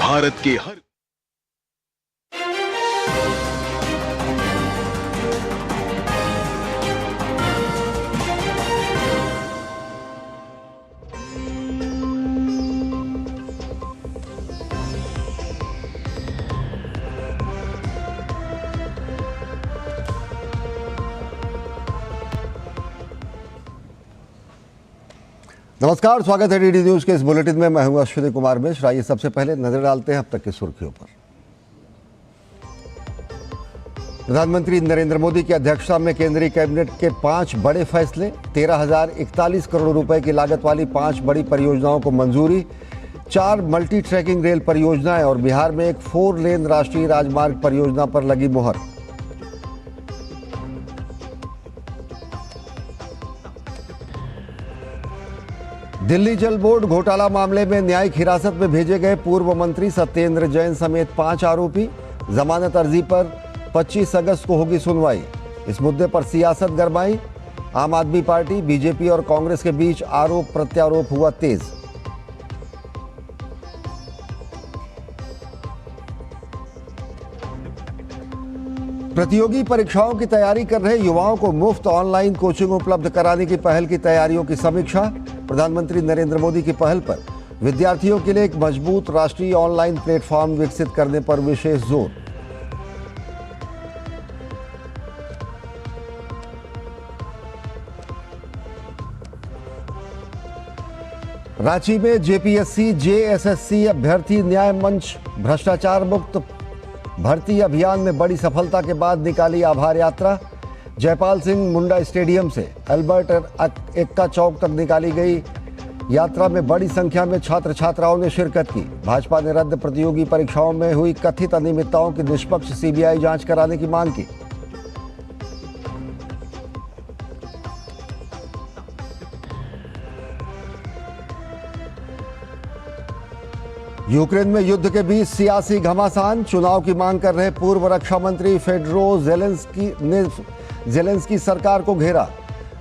भारत के हर नमस्कार, स्वागत है डीडी न्यूज के इस बुलेटिन में। मैं हूं अश्विनी कुमार मिश्र। आइए सबसे पहले नजर डालते हैं अब तक की सुर्खियों पर। प्रधानमंत्री नरेंद्र मोदी की अध्यक्षता में केंद्रीय कैबिनेट के 5 बड़े फैसले। 13,041 करोड़ रुपए की लागत वाली 5 बड़ी परियोजनाओं को मंजूरी। 4 मल्टी ट्रैकिंग रेल परियोजनाएं और बिहार में एक 4 लेन राष्ट्रीय राजमार्ग परियोजना पर लगी मुहर। दिल्ली जल बोर्ड घोटाला मामले में न्यायिक हिरासत में भेजे गए पूर्व मंत्री सत्येंद्र जैन समेत 5 आरोपी। जमानत अर्जी पर 25 अगस्त को होगी सुनवाई। इस मुद्दे पर सियासत गरमाई। आम आदमी पार्टी, बीजेपी और कांग्रेस के बीच आरोप प्रत्यारोप हुआ तेज। प्रतियोगी परीक्षाओं की तैयारी कर रहे युवाओं को मुफ्त ऑनलाइन कोचिंग उपलब्ध कराने की पहल की तैयारियों की समीक्षा। प्रधानमंत्री नरेंद्र मोदी की पहल पर विद्यार्थियों के लिए एक मजबूत राष्ट्रीय ऑनलाइन प्लेटफॉर्म विकसित करने पर विशेष जोर। रांची में जेपीएससी जेएसएससी अभ्यर्थी न्याय मंच भ्रष्टाचार मुक्त भर्ती अभियान में बड़ी सफलता के बाद निकाली आभार यात्रा। जयपाल सिंह मुंडा स्टेडियम से अल्बर्ट एक्का चौक तक निकाली गई यात्रा में बड़ी संख्या में छात्र छात्राओं ने शिरकत की। भाजपा ने रद्द प्रतियोगी परीक्षाओं में हुई कथित अनियमितताओं की निष्पक्ष सीबीआई जांच कराने की मांग की। यूक्रेन में युद्ध के बीच सियासी घमासान। चुनाव की मांग कर रहे पूर्व रक्षा मंत्री फेडरो जेलेंस्की सरकार को घेरा।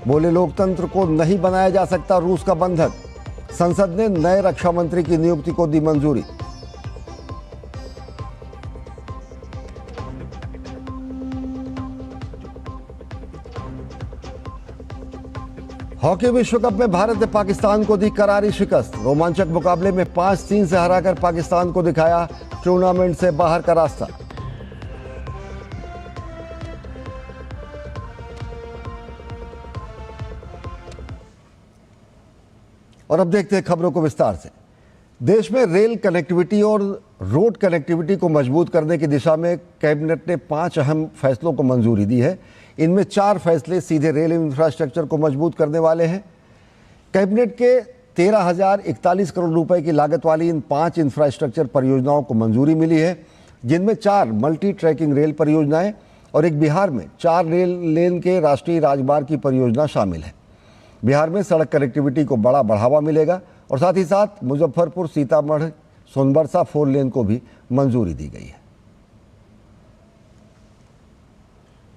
बोले, लोकतंत्र को नहीं बनाया जा सकता रूस का बंधक। संसद ने नए रक्षा मंत्री की नियुक्ति को दी मंजूरी। हॉकी विश्व कप में भारत ने पाकिस्तान को दी करारी शिकस्त। रोमांचक मुकाबले में 5-3 से हराकर पाकिस्तान को दिखाया टूर्नामेंट से बाहर का रास्ता। और अब देखते हैं खबरों को विस्तार से। देश में रेल कनेक्टिविटी और रोड कनेक्टिविटी को मजबूत करने की दिशा में कैबिनेट ने 5 अहम फैसलों को मंजूरी दी है। इनमें 4 फैसले सीधे रेल इंफ्रास्ट्रक्चर को मजबूत करने वाले हैं। कैबिनेट के 13,041 करोड़ रुपए की लागत वाली इन 5 इंफ्रास्ट्रक्चर परियोजनाओं को मंजूरी मिली है, जिनमें 4 मल्टी ट्रैकिंग रेल परियोजनाएं और एक बिहार में 4 रेल लेन के राष्ट्रीय राजमार्ग की परियोजना शामिल है। बिहार में सड़क कनेक्टिविटी को बड़ा बढ़ावा मिलेगा और साथ ही साथ मुजफ्फरपुर सीतामढ़ी सोनबरसा 4 लेन को भी मंजूरी दी गई है।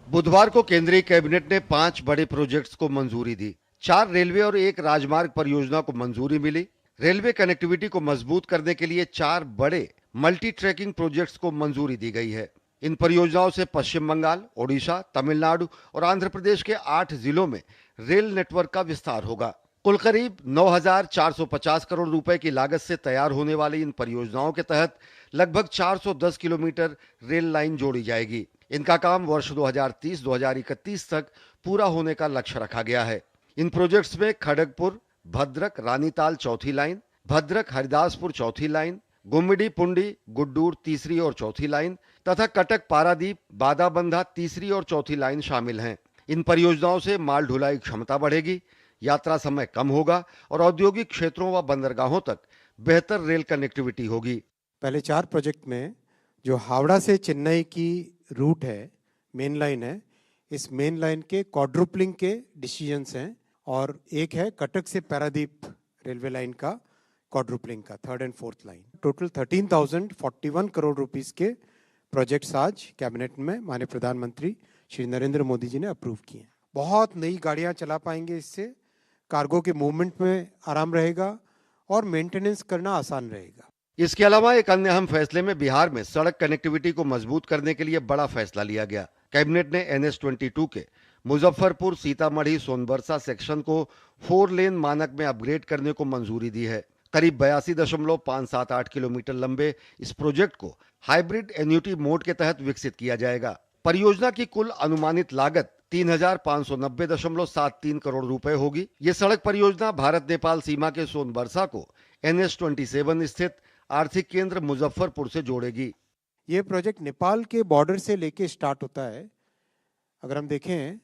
बुधवार को केंद्रीय कैबिनेट ने 5 बड़े प्रोजेक्ट्स को मंजूरी दी। 4 रेलवे और 1 राजमार्ग परियोजना को मंजूरी मिली। रेलवे कनेक्टिविटी को मजबूत करने के लिए 4 बड़े मल्टी ट्रैकिंग प्रोजेक्ट्स को मंजूरी दी गई है। इन परियोजनाओं से पश्चिम बंगाल, ओडिशा, तमिलनाडु और आंध्र प्रदेश के 8 जिलों में रेल नेटवर्क का विस्तार होगा। कुल करीब 9,450 करोड़ रुपए की लागत से तैयार होने वाली इन परियोजनाओं के तहत लगभग 410 किलोमीटर रेल लाइन जोड़ी जाएगी। इनका काम वर्ष 2030-2031 तक पूरा होने का लक्ष्य रखा गया है। इन प्रोजेक्ट्स में खड़गपुर भद्रक रानीताल चौथी लाइन, भद्रक हरिदासपुर चौथी लाइन, गुम्मिडी पुंडी गुड्डूर तीसरी और चौथी लाइन तथा कटक पारादीप बादाबंधा तीसरी और चौथी लाइन शामिल हैं। इन परियोजनाओं से माल ढुलाई क्षमता बढ़ेगी, यात्रा समय कम होगा और औद्योगिक क्षेत्रों व बंदरगाहों तक बेहतर रेल कनेक्टिविटी होगी। पहले 4 प्रोजेक्ट में जो हावड़ा से चेन्नई की रूट है, मेन लाइन है, इस मेन लाइन के क्वाड्रुपलिंग के डिसीजंस हैं और एक है कटक से पारादीप रेलवे लाइन का क्वाड्रुपलिंग का 3rd and 4th line. Total 13,041 crore rupees के प्रोजेक्ट्स आज कैबिनेट में माननीय प्रधानमंत्री श्री नरेंद्र मोदी जी ने अप्रूव किए हैं। बहुत नई गाड़ियां चला पाएंगे, इससे कार्गो के मूवमेंट में आराम रहेगा और मेंटेनेंस करना आसान रहेगा। इसके अलावा एक अन्य अहम फैसले में बिहार में सड़क कनेक्टिविटी को मजबूत करने के लिए बड़ा फैसला लिया गया। कैबिनेट ने NH-22 के मुजफ्फरपुर सीतामढ़ी सोनबरसा सेक्शन को 4 लेन मानक में अपग्रेड करने को मंजूरी दी है। करीब 82.578 किलोमीटर लंबे इस प्रोजेक्ट को हाइब्रिड एन्युटी मोड के तहत विकसित किया जाएगा। परियोजना की कुल अनुमानित लागत 3,590.73 करोड़ रुपए होगी। ये सड़क परियोजना भारत नेपाल सीमा के सोनबरसा को NH-27 स्थित आर्थिक केंद्र मुजफ्फरपुर से जोड़ेगी। ये प्रोजेक्ट नेपाल के बॉर्डर से लेके स्टार्ट होता है। अगर हम देखें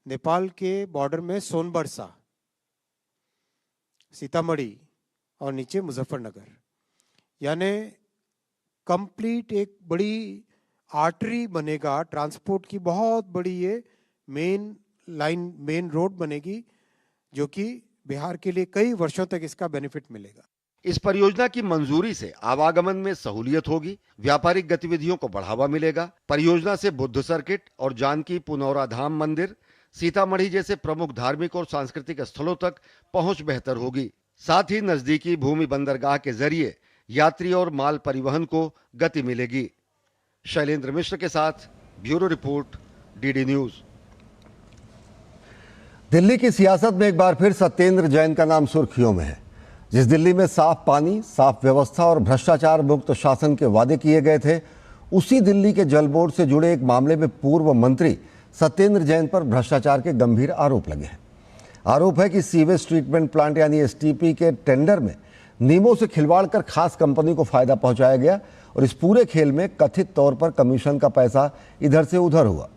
नेपाल के बॉर्डर में सोनबरसा, सीतामढ़ी और नीचे मुजफ्फरनगर, यानी कंप्लीट एक बड़ी आर्टरी बनेगा, ट्रांसपोर्ट की बहुत बड़ी ये मेन लाइन, मेन रोड बनेगी, जो कि बिहार के लिए कई वर्षों तक इसका बेनिफिट मिलेगा। इस परियोजना की मंजूरी से आवागमन में सहूलियत होगी, व्यापारिक गतिविधियों को बढ़ावा मिलेगा। परियोजना से बुद्ध सर्किट और जानकी पुनौरा धाम मंदिर, सीतामढ़ी जैसे प्रमुख धार्मिक और सांस्कृतिक स्थलों तक पहुंच बेहतर होगी। साथ ही नजदीकी भूमि बंदरगाह के जरिए यात्री और माल परिवहन को गति मिलेगी। शैलेंद्र मिश्र के साथ bureau report, DD news. Delhi की सियासत में एक बार फिर सत्येंद्र जैन का नाम सुर्खियों में है। जिस दिल्ली में साफ पानी, साफ व्यवस्था और भ्रष्टाचार मुक्त शासन के वादे किए गए थे, उसी दिल्ली के जल बोर्ड से जुड़े एक मामले में पूर्व मंत्री सत्येंद्र जैन पर भ्रष्टाचार के गंभीर आरोप लगे हैं। आरोप है कि सीवेज ट्रीटमेंट प्लांट यानी STP के टेंडर में नियमों से खिलवाड़ कर खास कंपनी को फायदा पहुंचाया गया और इस पूरे खेल में कथित तौर पर कमीशन का पैसा इधर से उधर हुआ।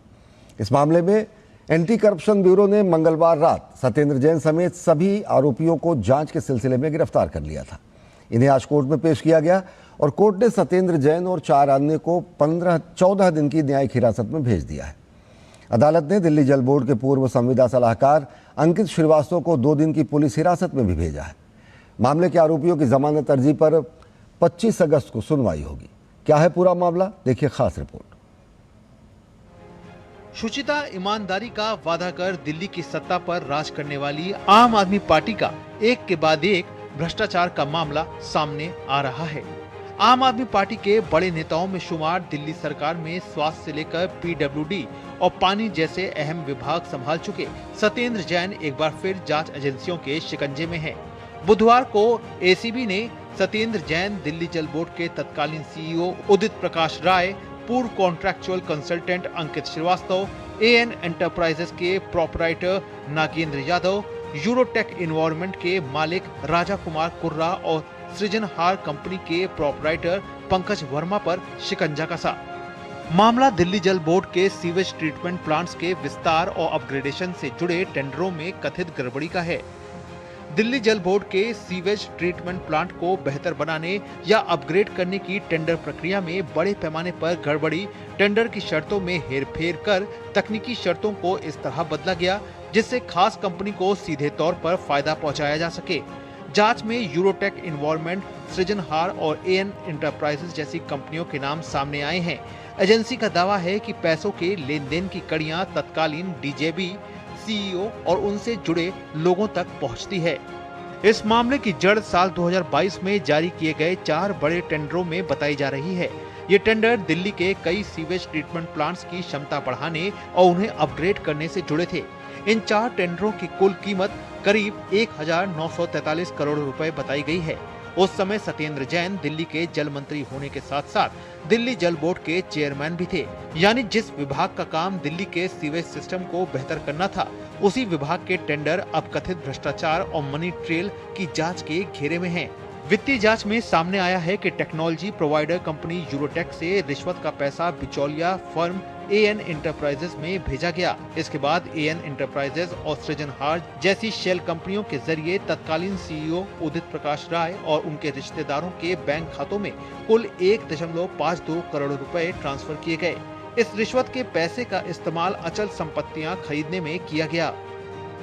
इस मामले में एंटी करप्शन ब्यूरो ने मंगलवार रात सत्येंद्र जैन समेत सभी आरोपियों को जांच के सिलसिले में गिरफ्तार कर लिया था। इन्हें आज कोर्ट में पेश किया गया और कोर्ट ने सत्येंद्र जैन और 4 अन्य को 14 दिन की न्यायिक हिरासत में भेज दिया है। अदालत ने दिल्ली जल बोर्ड के पूर्व संविदा सलाहकार अंकित श्रीवास्तव को 2 दिन की पुलिस हिरासत में भी भेजा है। मामले के आरोपियों की जमानत अर्जी पर 25 अगस्त को सुनवाई होगी। क्या है पूरा मामला, देखिए खास रिपोर्ट। शुचिता ईमानदारी का वादा कर दिल्ली की सत्ता पर राज करने वाली आम आदमी पार्टी का एक के बाद एक भ्रष्टाचार का मामला सामने आ रहा है। आम आदमी पार्टी के बड़े नेताओं में शुमार दिल्ली सरकार में स्वास्थ्य से लेकर PWD और पानी जैसे अहम विभाग संभाल चुके सत्येंद्र जैन एक बार फिर जांच एजेंसियों के शिकंजे में हैं। बुधवार को ACB ने सत्येंद्र जैन, दिल्ली जल बोर्ड के तत्कालीन CEO उदित प्रकाश राय, पूर्व contractual consultant Ankit Srivastava, AN enterprises के proprietor Nagendra Yadav, Eurotech environment के मालिक राजा कुमार कुर्रा और सृजनहार कंपनी के प्रोपराइटर पंकज वर्मा पर शिकंजा कसा। मामला दिल्ली जल बोर्ड के सीवेज ट्रीटमेंट प्लांट्स के विस्तार और अपग्रेडेशन से जुड़े टेंडरों में कथित गड़बड़ी का है। दिल्ली जल बोर्ड के सीवेज ट्रीटमेंट प्लांट को बेहतर बनाने या अपग्रेड करने की टेंडर प्रक्रिया में बड़े पैमाने पर गड़बड़ी, टेंडर की शर्तों में हेरफेर कर तकनीकी शर्तों को इस तरह बदला गया जिससे खास कंपनी को सीधे तौर पर फायदा पहुंचाया जा सके। जांच में यूरोटेक इन्वायरमेंट, सृजनहार और AN एंटरप्राइजेस जैसी कंपनियों के नाम सामने आए हैं। एजेंसी का दावा है कि पैसों के लेन देन की कड़ियां तत्कालीन DJB, CEO और उनसे जुड़े लोगों तक पहुंचती है। इस मामले की जड़ साल 2022 में जारी किए गए 4 बड़े टेंडरों में बताई जा रही है। ये टेंडर दिल्ली के कई सीवेज ट्रीटमेंट प्लांट्स की क्षमता बढ़ाने और उन्हें अपग्रेड करने से जुड़े थे। इन 4 टेंडरों की कुल कीमत करीब 1943 करोड़ रुपए बताई गई है। उस समय सत्येंद्र जैन दिल्ली के जल मंत्री होने के साथ साथ दिल्ली जल बोर्ड के चेयरमैन भी थे। यानी जिस विभाग का काम दिल्ली के सीवेज सिस्टम को बेहतर करना था, उसी विभाग के टेंडर अब कथित भ्रष्टाचार और मनी ट्रेल की जांच के घेरे में हैं। वित्तीय जांच में सामने आया है कि टेक्नोलॉजी प्रोवाइडर कंपनी यूरोटेक से रिश्वत का पैसा बिचौलिया फर्म AN एंटरप्राइजेस में भेजा गया। इसके बाद AN एंटरप्राइजेस और सृजनहार जैसी शेल कंपनियों के जरिए तत्कालीन CEO उदित प्रकाश राय और उनके रिश्तेदारों के बैंक खातों में कुल 1.52 करोड़ रुपए ट्रांसफर किए गए। इस रिश्वत के पैसे का इस्तेमाल अचल संपत्तियां खरीदने में किया गया।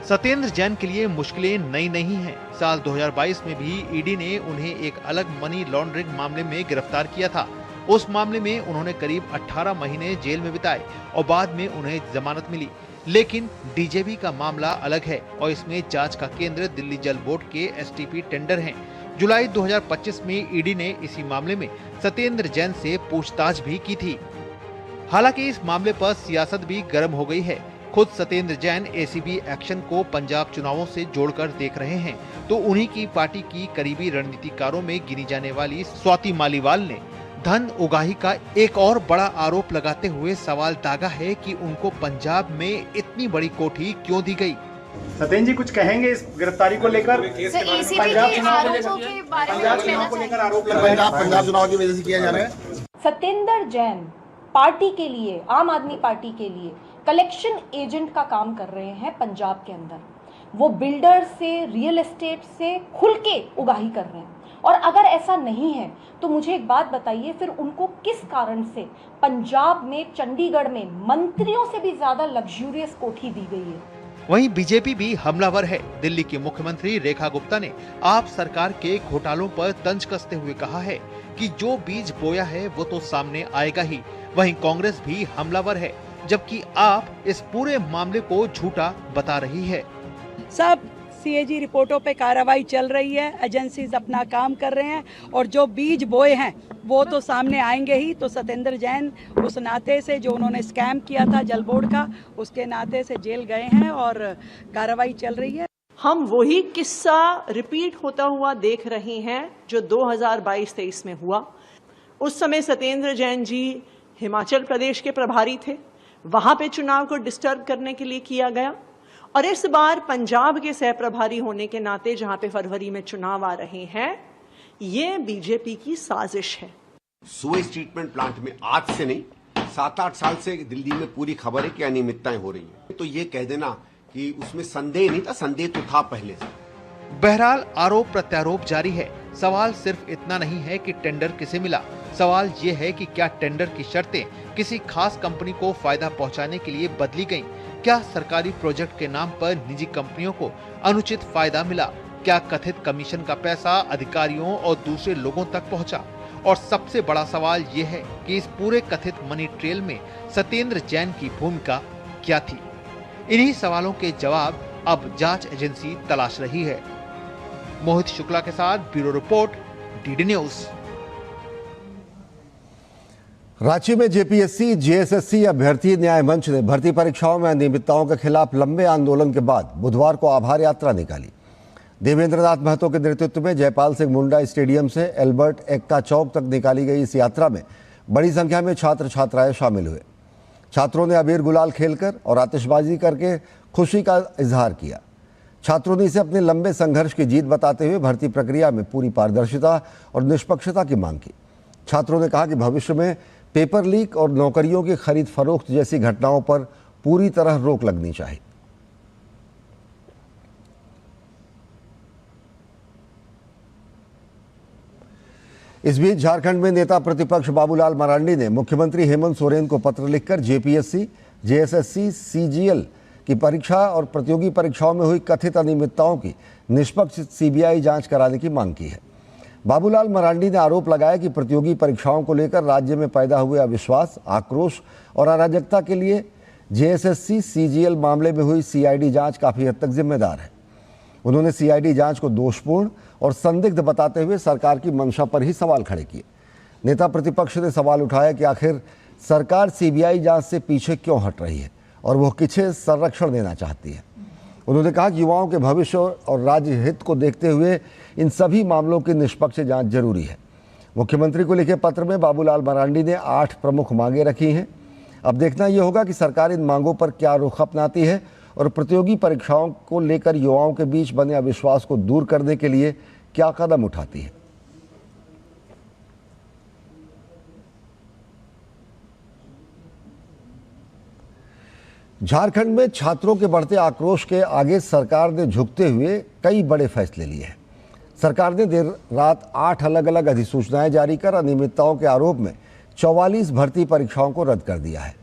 सत्येंद्र जैन के लिए मुश्किलें नई नहीं हैं। साल 2022 में भी ED ने उन्हें एक अलग मनी लॉन्ड्रिंग मामले में गिरफ्तार किया था। उस मामले में उन्होंने करीब 18 महीने जेल में बिताए और बाद में उन्हें जमानत मिली। लेकिन DJB का मामला अलग है और इसमें जांच का केंद्र दिल्ली जल बोर्ड के STP टेंडर हैं। जुलाई 2025 में ईडी ने इसी मामले में सत्येंद्र जैन से पूछताछ भी की थी। हालांकि इस मामले पर सियासत भी गर्म हो गई है। खुद सत्येंद्र जैन एसीबी एक्शन को पंजाब चुनावों से जोड़कर देख रहे हैं, तो उन्हीं की पार्टी की करीबी रणनीतिकारों में गिनी जाने वाली स्वाति मालीवाल ने धन उगाही का एक और बड़ा आरोप लगाते हुए सवाल दागा है कि उनको पंजाब में इतनी बड़ी कोठी क्यों दी गई। सत्येंद्र जी कुछ कहेंगे इस गिरफ्तारी को लेकर? पंजाब चुनाव को लेकर आरोप पंजाब चुनाव की वजह से किया जा रहा है। सत्येंद्र जैन पार्टी के लिए, आम आदमी पार्टी के लिए कलेक्शन एजेंट का काम कर रहे हैं पंजाब के अंदर। वो बिल्डर से, रियल एस्टेट से खुल के उगाही कर रहे हैं। और अगर ऐसा नहीं है तो मुझे एक बात बताइए, फिर उनको किस कारण से पंजाब में, चंडीगढ़ में मंत्रियों से भी ज्यादा लग्जूरियस कोठी दी गई है? वहीं बीजेपी भी हमलावर है। दिल्ली की मुख्यमंत्री रेखा गुप्ता ने आप सरकार के घोटालों पर तंज कसते हुए कहा है कि जो बीज बोया है वो तो सामने आएगा ही। वहीं कांग्रेस भी हमलावर है, जबकि आप इस पूरे मामले को झूठा बता रही है। सब सीएजी रिपोर्टों पे कार्रवाई चल रही है, एजेंसीज अपना काम कर रहे हैं और जो बीज बोए हैं वो तो सामने आएंगे ही। तो सत्येंद्र जैन उस नाते से, जो उन्होंने स्कैम किया था जल बोर्ड का, उसके नाते से जेल गए हैं और कार्रवाई चल रही है। हम वही किस्सा रिपीट होता हुआ देख रहे हैं जो 2022-23 में हुआ। उस समय सत्येंद्र जैन जी हिमाचल प्रदेश के प्रभारी थे, वहां पे चुनाव को डिस्टर्ब करने के लिए किया गया। और इस बार पंजाब के सह प्रभारी होने के नाते, जहां पे फरवरी में चुनाव आ रहे हैं, ये बीजेपी की साजिश है। सुएज ट्रीटमेंट प्लांट में आज से नहीं, 7-8 साल से दिल्ली में पूरी खबर है कि अनियमितताएं हो रही हैं। तो ये कह देना कि उसमें संदेह नहीं था, संदेह तो था पहले से। बहरहाल आरोप प्रत्यारोप जारी है। सवाल सिर्फ इतना नहीं है कि टेंडर किसे मिला, सवाल ये है कि क्या टेंडर की शर्तें किसी खास कंपनी को फायदा पहुंचाने के लिए बदली गईं? क्या सरकारी प्रोजेक्ट के नाम पर निजी कंपनियों को अनुचित फायदा मिला? क्या कथित कमीशन का पैसा अधिकारियों और दूसरे लोगों तक पहुंचा? और सबसे बड़ा सवाल ये है कि इस पूरे कथित मनी ट्रेल में सत्येंद्र जैन की भूमिका क्या थी? इन्हीं सवालों के जवाब अब जांच एजेंसी तलाश रही है। मोहित शुक्ला के साथ bureau report, DD news. Ranchi में जेपीएससी जेएसएससी अभ्यर्थी न्याय मंच ने भर्ती परीक्षाओं में अनियमितताओं के खिलाफ लंबे आंदोलन के बाद बुधवार को आभार यात्रा निकाली। देवेंद्रनाथ महतो के नेतृत्व में जयपाल सिंह मुंडा स्टेडियम से एल्बर्ट एक्का चौक तक निकाली गई इस यात्रा में बड़ी संख्या में छात्र छात्राएं शामिल हुए। छात्रों ने अबीर गुलाल खेलकर और आतिशबाजी करके खुशी का इजहार किया। छात्रों ने इसे अपने लंबे संघर्ष की जीत बताते हुए भर्ती प्रक्रिया में पूरी पारदर्शिता और निष्पक्षता की मांग की। छात्रों ने कहा कि भविष्य में पेपर लीक और नौकरियों की खरीद फरोख्त जैसी घटनाओं पर पूरी तरह रोक लगनी चाहिए। इस बीच झारखंड में नेता प्रतिपक्ष बाबूलाल मरांडी ने मुख्यमंत्री हेमंत सोरेन को पत्र लिखकर जेपीएससी, जेएसएससी, सीजीएल की परीक्षा और प्रतियोगी परीक्षाओं में हुई कथित अनियमितताओं की निष्पक्ष सीबीआई जांच कराने की मांग की है। बाबूलाल मरांडी ने आरोप लगाया कि प्रतियोगी परीक्षाओं को लेकर राज्य में पैदा हुए अविश्वास, आक्रोश और अराजकता के लिए जेएसएससी, सीजीएल मामले में हुई सीआईडी जांच काफी हद तक जिम्मेदार है। उन्होंने सीआईडी जांच को दोषपूर्ण और संदिग्ध बताते हुए सरकार की मंशा पर ही सवाल खड़े किए। नेता प्रतिपक्ष ने सवाल उठाया कि आखिर सरकार सीबीआई जांच से पीछे क्यों हट रही है और वह किसे संरक्षण देना चाहती है। उन्होंने कहा कि युवाओं के भविष्य और राज्य हित को देखते हुए इन सभी मामलों की निष्पक्ष जांच जरूरी है। मुख्यमंत्री को लिखे पत्र में बाबूलाल मरांडी ने 8 प्रमुख मांगें रखी हैं। अब देखना यह होगा कि सरकार इन मांगों पर क्या रुख अपनाती है और प्रतियोगी परीक्षाओं को लेकर युवाओं के बीच बने अविश्वास को दूर करने के लिए क्या कदम उठाती है। झारखंड में छात्रों के बढ़ते आक्रोश के आगे सरकार ने झुकते हुए कई बड़े फैसले लिए हैं। सरकार ने देर रात 8 अलग अलग अधिसूचनाएं जारी कर अनियमितताओं के आरोप में 44 भर्ती परीक्षाओं को रद्द कर दिया है।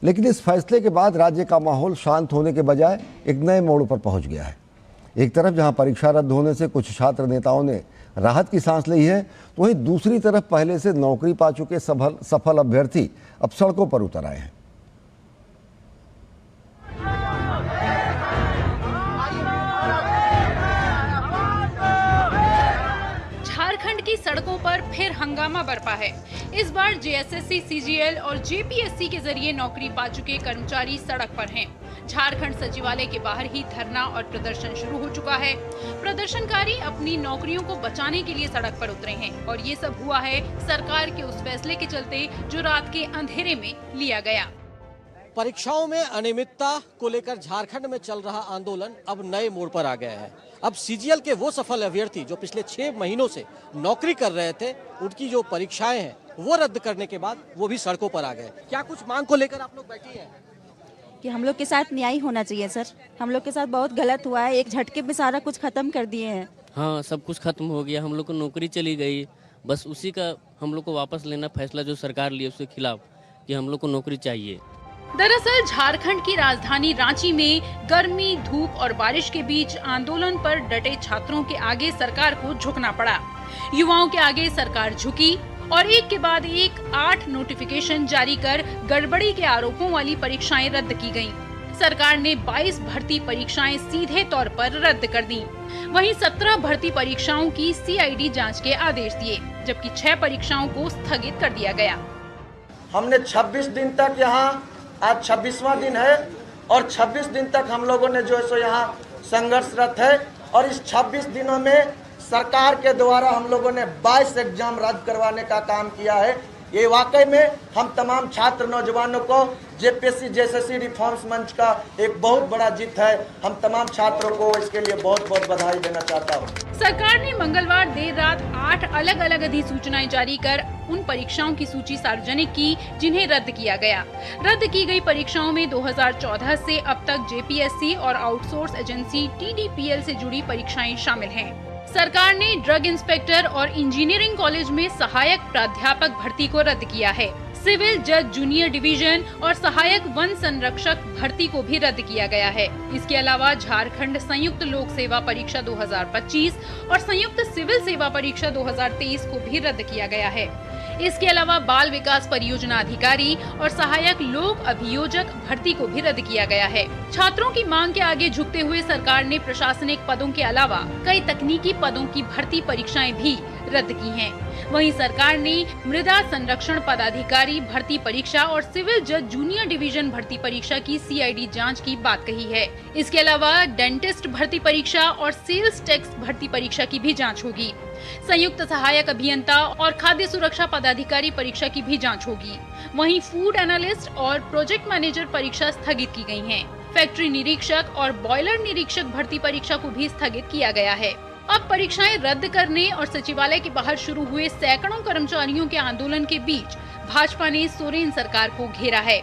लेकिन इस फैसले के बाद राज्य का माहौल शांत होने के बजाय एक नए मोड़ पर पहुंच गया है। एक तरफ जहां परीक्षा रद्द होने से कुछ छात्र नेताओं ने राहत की सांस ली है, तो वहीं दूसरी तरफ पहले से नौकरी पा चुके सफल अभ्यर्थी अब सड़कों पर उतर आए हैं। पर फिर हंगामा बरपा है। इस बार जेएसएससी, सीजीएल और जेपीएससी के जरिए नौकरी पा चुके कर्मचारी सड़क पर हैं। झारखंड सचिवालय के बाहर ही धरना और प्रदर्शन शुरू हो चुका है। प्रदर्शनकारी अपनी नौकरियों को बचाने के लिए सड़क पर उतरे हैं और ये सब हुआ है सरकार के उस फैसले के चलते जो रात के अंधेरे में लिया गया। परीक्षाओं में अनियमितता को लेकर झारखंड में चल रहा आंदोलन अब नए मोड़ पर आ गया है। अब सीजीएल के वो सफल अभ्यर्थी जो पिछले 6 महीनों से नौकरी कर रहे थे, उनकी जो परीक्षाएं हैं वो रद्द करने के बाद वो भी सड़कों पर आ गए। क्या कुछ मांग को लेकर आप लोग बैठी हैं? कि हम लोग के साथ न्याय होना चाहिए सर। हम लोग के साथ बहुत गलत हुआ है, एक झटके में सारा कुछ खत्म कर दिए हैं। हाँ, सब कुछ खत्म हो गया, हम लोग को नौकरी चली गई, बस उसी का हम लोग को वापस लेना फैसला जो सरकार लिए उसके खिलाफ कि हम लोग को नौकरी चाहिए। दरअसल झारखंड की राजधानी रांची में गर्मी, धूप और बारिश के बीच आंदोलन पर डटे छात्रों के आगे सरकार को झुकना पड़ा। युवाओं के आगे सरकार झुकी और एक के बाद एक 8 नोटिफिकेशन जारी कर गड़बड़ी के आरोपों वाली परीक्षाएं रद्द की गयीं। सरकार ने 22 भर्ती परीक्षाएं सीधे तौर पर रद्द कर दी। वहीं 17 भर्ती परीक्षाओं की सीआईडी जांच के आदेश दिए, जबकि 6 परीक्षाओं को स्थगित कर दिया गया। हमने 26 दिन तक यहाँ, आज 26वां दिन है और 26 दिन तक हम लोगों ने जो है सो यहाँ संघर्षरत है और इस 26 दिनों में सरकार के द्वारा हम लोगों ने 22 एग्जाम रद्द करवाने का काम किया है। ये वाकई में हम तमाम छात्र नौजवानों को जेपीएससी जेएसएससी रिफॉर्म्स मंच का एक बहुत बड़ा जीत है। हम तमाम छात्रों को इसके लिए बहुत बहुत बधाई देना चाहता हूँ। सरकार ने मंगलवार देर रात 8 अलग अलग अधिसूचनाएं जारी कर उन परीक्षाओं की सूची सार्वजनिक की जिन्हें रद्द किया गया। रद्द की गई परीक्षाओं में 2014 से अब तक जेपीएससी और आउटसोर्स एजेंसी टीडीपीएल से जुड़ी परीक्षाएं शामिल हैं। सरकार ने ड्रग इंस्पेक्टर और इंजीनियरिंग कॉलेज में सहायक प्राध्यापक भर्ती को रद्द किया है। सिविल जज जूनियर डिवीजन और सहायक वन संरक्षक भर्ती को भी रद्द किया गया है। इसके अलावा झारखंड संयुक्त लोक सेवा परीक्षा 2025 और संयुक्त सिविल सेवा परीक्षा 2023 को भी रद्द किया गया है। इसके अलावा बाल विकास परियोजना अधिकारी और सहायक लोक अभियोजक भर्ती को भी रद्द किया गया है। छात्रों की मांग के आगे झुकते हुए सरकार ने प्रशासनिक पदों के अलावा कई तकनीकी पदों की भर्ती परीक्षाएं भी रद्द की हैं। वहीं सरकार ने मृदा संरक्षण पदाधिकारी भर्ती परीक्षा और सिविल जज जूनियर डिवीजन भर्ती परीक्षा की सीआईडी जांच की बात कही है। इसके अलावा डेंटिस्ट भर्ती परीक्षा और सेल्स टैक्स भर्ती परीक्षा की भी जांच होगी। संयुक्त सहायक अभियंता और खाद्य सुरक्षा पदाधिकारी परीक्षा की भी जांच होगी। वहीं फूड एनालिस्ट और प्रोजेक्ट मैनेजर परीक्षा स्थगित की गई हैं। फैक्ट्री निरीक्षक और बॉयलर निरीक्षक भर्ती परीक्षा को भी स्थगित किया गया है। अब परीक्षाएं रद्द करने और सचिवालय के बाहर शुरू हुए सैकड़ों कर्मचारियों के आंदोलन के बीच भाजपा ने सोरेन सरकार को घेरा है।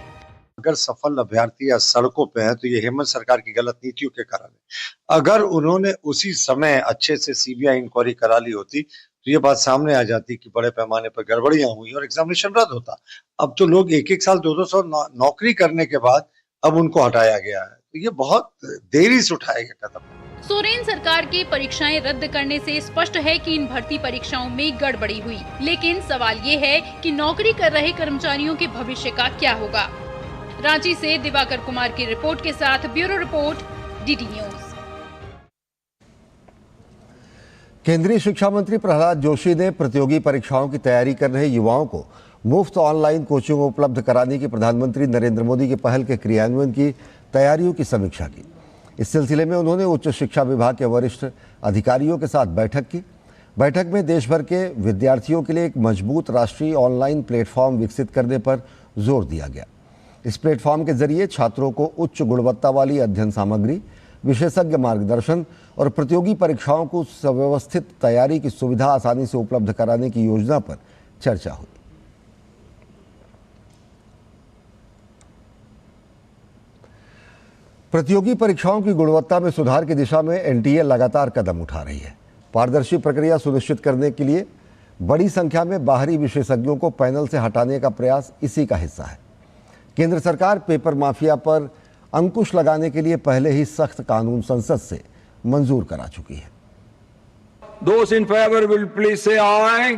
अगर सफल अभ्यर्थी या सड़कों पे है तो ये हेमंत सरकार की गलत नीतियों के कारण है। अगर उन्होंने उसी समय अच्छे से सीबीआई इंक्वायरी करा ली होती तो ये बात सामने आ जाती कि बड़े पैमाने पर गड़बड़ियां हुई और एग्जामिनेशन रद्द होता। अब तो लोग 1-1 साल 2-2 साल नौकरी करने के बाद अब उनको हटाया गया है, तो ये बहुत देरी से उठाया गया कदम। सोरेन सरकार के परीक्षाएं रद्द करने से स्पष्ट है कि इन भर्ती परीक्षाओं में गड़बड़ी हुई, लेकिन सवाल ये है कि नौकरी कर रहे कर्मचारियों के भविष्य का क्या होगा। रांची से दिवाकर कुमार की रिपोर्ट के साथ ब्यूरो रिपोर्ट, डीडी न्यूज। केंद्रीय शिक्षा मंत्री प्रहलाद जोशी ने प्रतियोगी परीक्षाओं की तैयारी कर रहे युवाओं को मुफ्त ऑनलाइन कोचिंग उपलब्ध कराने की प्रधानमंत्री नरेंद्र मोदी की पहल के क्रियान्वयन की तैयारियों की समीक्षा की। इस सिलसिले में उन्होंने उच्च शिक्षा विभाग के वरिष्ठ अधिकारियों के साथ बैठक की। बैठक में देश भर के विद्यार्थियों के लिए एक मजबूत राष्ट्रीय ऑनलाइन प्लेटफॉर्म विकसित करने पर जोर दिया गया। इस प्लेटफॉर्म के जरिए छात्रों को उच्च गुणवत्ता वाली अध्ययन सामग्री, विशेषज्ञ मार्गदर्शन और प्रतियोगी परीक्षाओं को सुव्यवस्थित तैयारी की सुविधा आसानी से उपलब्ध कराने की योजना पर चर्चा हुई। प्रतियोगी परीक्षाओं की गुणवत्ता में सुधार की दिशा में एनटीए लगातार कदम उठा रही है। पारदर्शी प्रक्रिया सुनिश्चित करने के लिए बड़ी संख्या में बाहरी विशेषज्ञों को पैनल से हटाने का प्रयास इसी का हिस्सा है। केंद्र सरकार पेपर माफिया पर अंकुश लगाने के लिए पहले ही सख्त कानून संसद से मंजूर करा चुकी है। Those in favor will please say aye.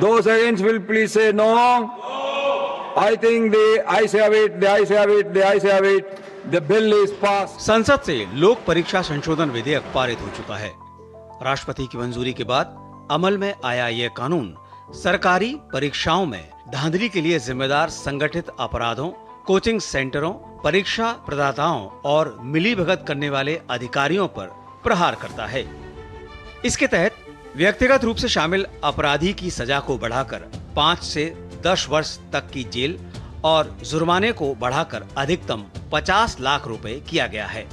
Those against will please say no. I think the ayes have it, the ayes have it, the ayes have it. The bill is passed. संसद से लोक परीक्षा संशोधन विधेयक पारित हो चुका है। राष्ट्रपति की मंजूरी के बाद अमल में आया ये कानून सरकारी परीक्षाओं में धांधली के लिए जिम्मेदार संगठित अपराधों, कोचिंग सेंटरों, परीक्षा प्रदाताओं और मिलीभगत करने वाले अधिकारियों पर प्रहार करता है। इसके तहत व्यक्तिगत रूप से शामिल अपराधी की सजा को बढ़ाकर 5 से 10 वर्ष तक की जेल और जुर्माने को बढ़ाकर अधिकतम 50 लाख रुपए किया गया है।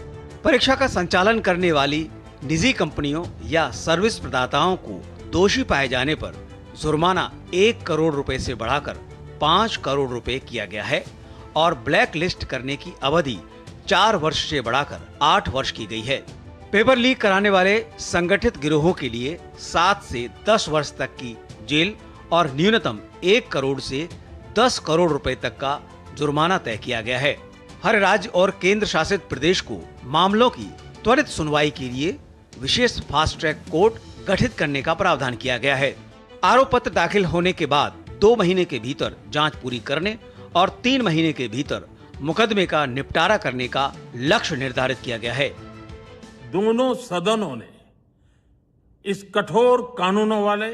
परीक्षा का संचालन करने वाली निजी कंपनियों या सर्विस प्रदाताओं को दोषी पाए जाने पर जुर्माना 1 करोड़ रुपए से बढ़ाकर 5 करोड़ रुपए किया गया है और ब्लैक लिस्ट करने की अवधि 4 वर्ष से बढ़ाकर 8 वर्ष की गई है। पेपर लीक कराने वाले संगठित गिरोहों के लिए 7 से 10 वर्ष तक की जेल और न्यूनतम 1 करोड़ से 10 करोड़ रुपए तक का जुर्माना तय किया गया है। हर राज्य और केंद्र शासित प्रदेश को मामलों की त्वरित सुनवाई के लिए विशेष फास्ट ट्रैक कोर्ट गठित करने का प्रावधान किया गया है। आरोप पत्र दाखिल होने के बाद 2 महीने के भीतर जांच पूरी करने और 3 महीने के भीतर मुकदमे का निपटारा करने का लक्ष्य निर्धारित किया गया है। दोनों सदनों ने इस कठोर कानूनों वाले,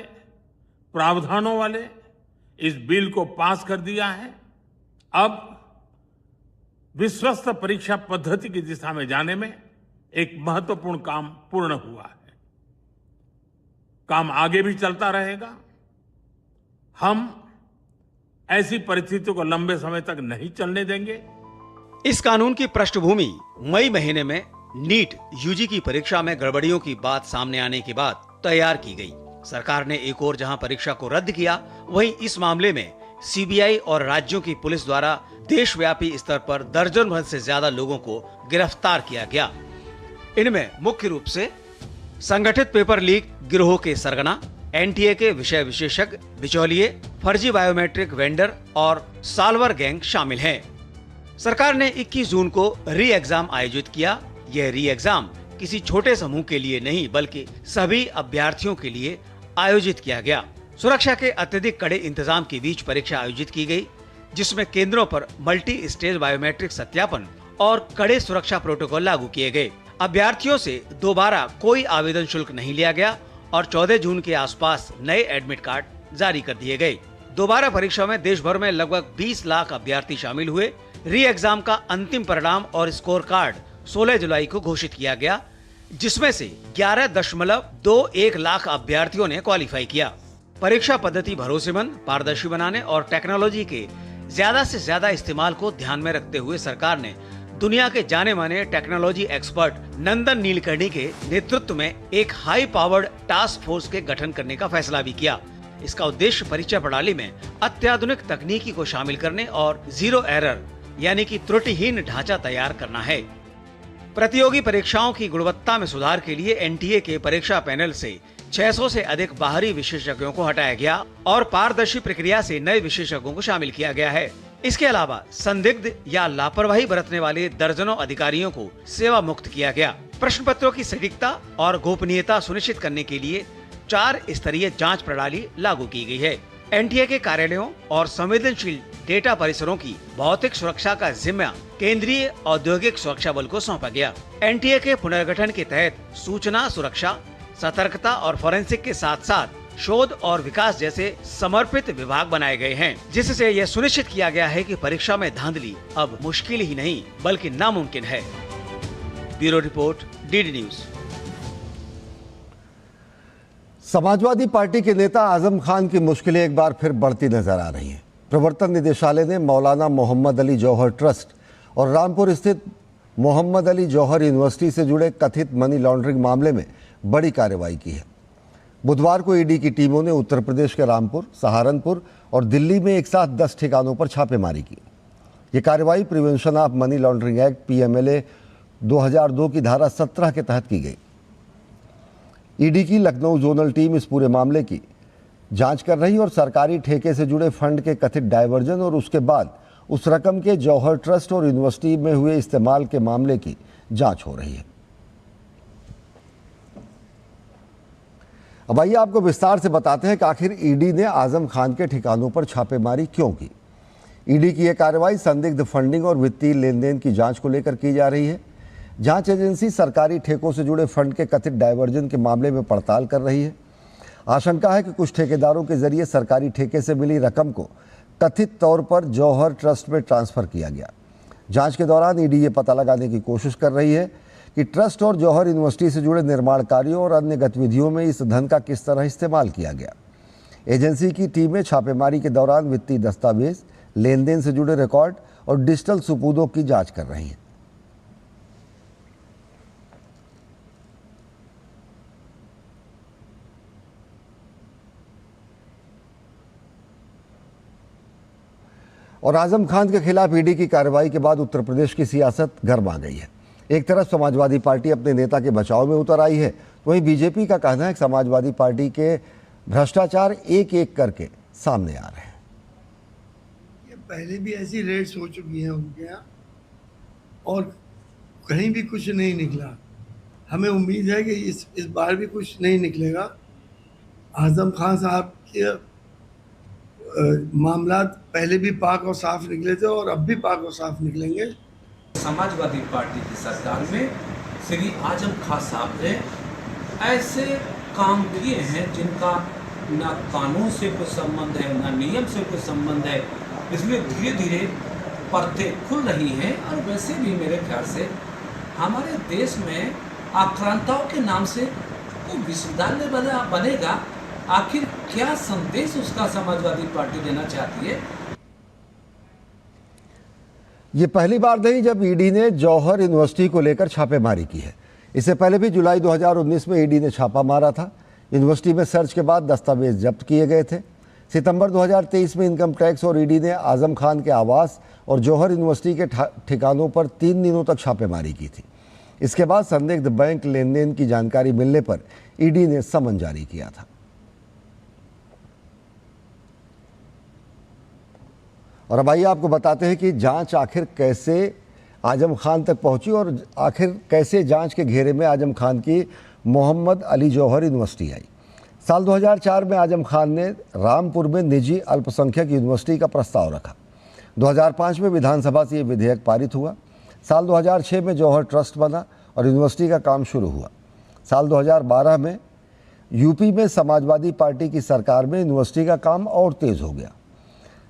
प्रावधानों वाले इस बिल को पास कर दिया है। अब विश्वस्त परीक्षा पद्धति की दिशा में जाने में एक महत्वपूर्ण काम पूर्ण हुआ है। काम आगे भी चलता रहेगा। हम ऐसी परिस्थितियों को लंबे समय तक नहीं चलने देंगे। इस कानून की पृष्ठभूमि मई महीने में नीट यूजी की परीक्षा में गड़बड़ियों की बात सामने आने के बाद तैयार की गई। सरकार ने एक ओर जहां परीक्षा को रद्द किया, वहीं इस मामले में सीबीआई और राज्यों की पुलिस द्वारा देशव्यापी स्तर पर दर्जन भर से ज्यादा लोगों को गिरफ्तार किया गया। इनमें मुख्य रूप से संगठित पेपर लीक गिरोह के सरगना, एनटीए के विषय विशेषज्ञ, बिचौलिए, फर्जी बायोमेट्रिक वेंडर और साल्वर गैंग शामिल हैं। सरकार ने 21 जून को री एग्जाम आयोजित किया। यह री एग्जाम किसी छोटे समूह के लिए नहीं बल्कि सभी अभ्यर्थियों के लिए आयोजित किया गया। सुरक्षा के अत्यधिक कड़े इंतजाम के बीच परीक्षा आयोजित की गई, जिसमें केंद्रों पर मल्टी स्टेज बायोमेट्रिक सत्यापन और कड़े सुरक्षा प्रोटोकॉल लागू किए गए। अभ्यर्थियों से दोबारा कोई आवेदन शुल्क नहीं लिया गया और 14 जून के आसपास नए एडमिट कार्ड जारी कर दिए गए। दोबारा परीक्षा में देश भर में लगभग 20 लाख अभ्यर्थी शामिल हुए। री एग्जाम का अंतिम परिणाम और स्कोर कार्ड 16 जुलाई को घोषित किया गया, जिसमें से 11.21 लाख अभ्यर्थियों ने क्वालिफाई किया। परीक्षा पद्धति भरोसेमंद, पारदर्शी बनाने और टेक्नोलॉजी के ज्यादा से ज्यादा इस्तेमाल को ध्यान में रखते हुए सरकार ने दुनिया के जाने माने टेक्नोलॉजी एक्सपर्ट नंदन नीलकर्णी के नेतृत्व में एक हाई पावर्ड टास्क फोर्स के गठन करने का फैसला भी किया। इसका उद्देश्य परीक्षा प्रणाली में अत्याधुनिक तकनीकी को शामिल करने और जीरो एरर यानी कि त्रुटिहीन ढांचा तैयार करना है। प्रतियोगी परीक्षाओं की गुणवत्ता में सुधार के लिए एनटीए के परीक्षा पैनल से 600 से अधिक बाहरी विशेषज्ञों को हटाया गया और पारदर्शी प्रक्रिया से नए विशेषज्ञों को शामिल किया गया है। इसके अलावा संदिग्ध या लापरवाही बरतने वाले दर्जनों अधिकारियों को सेवा मुक्त किया गया। प्रश्न पत्रों की सटीकता और गोपनीयता सुनिश्चित करने के लिए 4 स्तरीय जांच प्रणाली लागू की गई है। एनटीए के कार्यालयों और संवेदनशील डेटा परिसरों की भौतिक सुरक्षा का जिम्मा केंद्रीय औद्योगिक सुरक्षा बल को सौंपा गया। एनटीए के पुनर्गठन के तहत सूचना सुरक्षा, सतर्कता और फोरेंसिक के साथ साथ शोध और विकास जैसे समर्पित विभाग बनाए गए हैं, जिससे यह सुनिश्चित किया गया है कि परीक्षा में धांधली अब मुश्किल ही नहीं बल्कि नामुमकिन है। Bureau report, DD news. Samajwadi party के नेता आजम खान की मुश्किलें एक बार फिर बढ़ती नजर आ रही हैं। प्रवर्तन निदेशालय ने मौलाना मोहम्मद अली जौहर ट्रस्ट और रामपुर स्थित मोहम्मद अली जौहर यूनिवर्सिटी से जुड़े कथित मनी लॉन्ड्रिंग मामले में बड़ी कार्रवाई की है। बुधवार को ईडी की टीमों ने उत्तर प्रदेश के रामपुर, सहारनपुर और दिल्ली में एक साथ 10 ठिकानों पर छापेमारी की। ये कार्रवाई prevention of money laundering act PMLA 2002 की धारा 17 के तहत की गई। ईडी की लखनऊ जोनल टीम इस पूरे मामले की जांच कर रही और सरकारी ठेके से जुड़े फंड के कथित डायवर्जन और उसके बाद उस रकम के जौहर ट्रस्ट और यूनिवर्सिटी में हुए इस्तेमाल के मामले की जांच हो रही है। अब आइए आपको विस्तार से बताते हैं कि आखिर ईडी ने आजम खान के ठिकानों पर छापेमारी क्यों की। ईडी की यह कार्रवाई संदिग्ध फंडिंग और वित्तीय लेन देन की जांच को लेकर की जा रही है। जांच एजेंसी सरकारी ठेकों से जुड़े फंड के कथित डायवर्जन के मामले में पड़ताल कर रही है। आशंका है कि कुछ ठेकेदारों के जरिए सरकारी ठेके से मिली रकम को कथित तौर पर जौहर ट्रस्ट में ट्रांसफर किया गया। जांच के दौरान ईडी ये पता लगाने की कोशिश कर रही है कि ट्रस्ट और जौहर यूनिवर्सिटी से जुड़े निर्माण कार्यों और अन्य गतिविधियों में इस धन का किस तरह इस्तेमाल किया गया। एजेंसी की टीमें छापेमारी के दौरान वित्तीय दस्तावेज, लेन देन से जुड़े रिकॉर्ड और डिजिटल सबूतों की जांच कर रही हैं। और आजम खान के खिलाफ ईडी की कार्रवाई के बाद उत्तर प्रदेश की सियासत गर्म आ गई है। एक तरफ समाजवादी पार्टी अपने नेता के बचाव में उतर आई है, तो वहीं बीजेपी का कहना है कि समाजवादी पार्टी के भ्रष्टाचार एक एक करके सामने आ रहे हैं। ये पहले भी ऐसी रेड्स हो चुकी हैं उनके यहाँ और कहीं भी कुछ नहीं निकला। हमें उम्मीद है कि इस बार भी कुछ नहीं निकलेगा। आजम खान साहब के मामला पहले भी पाक और साफ निकले थे और अब भी पाक और साफ निकलेंगे। समाजवादी पार्टी की सरकार में श्री आजम खान साहब ने ऐसे काम किए हैं जिनका ना कानून से कोई संबंध है, ना नियम से कोई संबंध है। इसलिए धीरे धीरे पर्दे खुल रही हैं। और वैसे भी मेरे ख्याल से हमारे देश में आक्रांताओं के नाम से कोई विश्वविद्यालय बनेगा, आखिर क्या संदेश उसका समाजवादी पार्टी देना चाहती है। ये पहली बार नहीं जब ईडी ने जौहर यूनिवर्सिटी को लेकर छापेमारी की है। इससे पहले भी जुलाई 2019 में ईडी ने छापा मारा था। यूनिवर्सिटी में सर्च के बाद दस्तावेज जब्त किए गए थे। सितंबर 2023 में इनकम टैक्स और ईडी ने आजम खान के आवास और जौहर यूनिवर्सिटी के ठिकानों पर 3 दिनों तक छापेमारी की थी। इसके बाद संदिग्ध बैंक लेन देन की जानकारी मिलने पर ईडी ने समन जारी किया था। और अब आइए आपको बताते हैं कि जांच आखिर कैसे आजम खान तक पहुंची और आखिर कैसे जांच के घेरे में आजम खान की मोहम्मद अली जौहर यूनिवर्सिटी आई। साल 2004 में आजम खान ने रामपुर में निजी अल्पसंख्यक यूनिवर्सिटी का प्रस्ताव रखा। 2005 में विधानसभा से ये विधेयक पारित हुआ। साल 2006 में जौहर ट्रस्ट बना और यूनिवर्सिटी का काम शुरू हुआ। साल 2012 में यूपी में समाजवादी पार्टी की सरकार में यूनिवर्सिटी का काम और तेज़ हो गया।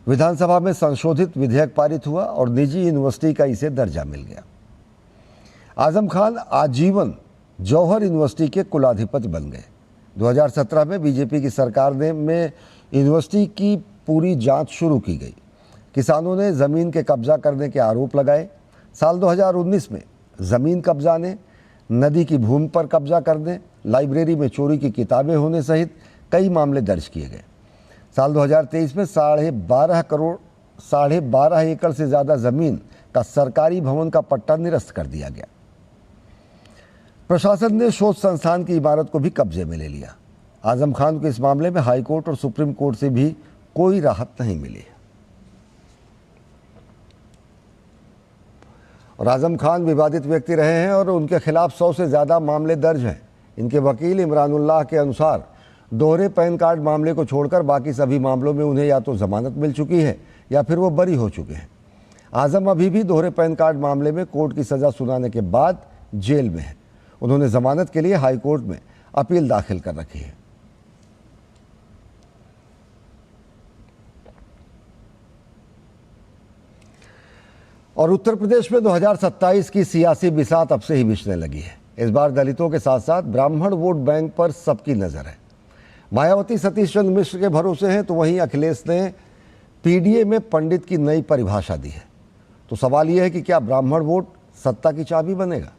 विधानसभा में संशोधित विधेयक पारित हुआ और निजी यूनिवर्सिटी का इसे दर्जा मिल गया। आजम खान आजीवन जौहर यूनिवर्सिटी के कुलाधिपति बन गए। 2017 में बीजेपी की सरकार में यूनिवर्सिटी की पूरी जांच शुरू की गई। किसानों ने ज़मीन के कब्जा करने के आरोप लगाए। साल 2019 में ज़मीन कब्जाने, नदी की भूमि पर कब्जा करने, लाइब्रेरी में चोरी की किताबें होने सहित कई मामले दर्ज किए गए। साल 2023 में 12.5 एकड़ से ज़्यादा ज़मीन का सरकारी भवन का पट्टा निरस्त कर दिया गया। प्रशासन ने शोध संस्थान की इमारत को भी कब्जे में ले लिया। आजम खान को इस मामले में हाई कोर्ट और सुप्रीम कोर्ट से भी कोई राहत नहीं मिली। और आजम खान विवादित व्यक्ति रहे हैं और उनके खिलाफ 100 से ज़्यादा मामले दर्ज हैं। इनके वकील इमरानुल्लाह के अनुसार दोहरे पैन कार्ड मामले को छोड़कर बाकी सभी मामलों में उन्हें या तो जमानत मिल चुकी है या फिर वो बरी हो चुके हैं। आजम अभी भी दोहरे पैन कार्ड मामले में कोर्ट की सज़ा सुनाने के बाद जेल में है। उन्होंने जमानत के लिए हाई कोर्ट में अपील दाखिल कर रखी है। और उत्तर प्रदेश में 2027 की सियासी बिसात अब से ही बिछने लगी है। इस बार दलितों के साथ साथ ब्राह्मण वोट बैंक पर सबकी नज़र है। मायावती सतीश चंद्र मिश्र के भरोसे हैं, तो वहीं अखिलेश ने पीडीए में पंडित की नई परिभाषा दी है। तो सवाल यह है कि क्या ब्राह्मण वोट सत्ता की चाबी बनेगा?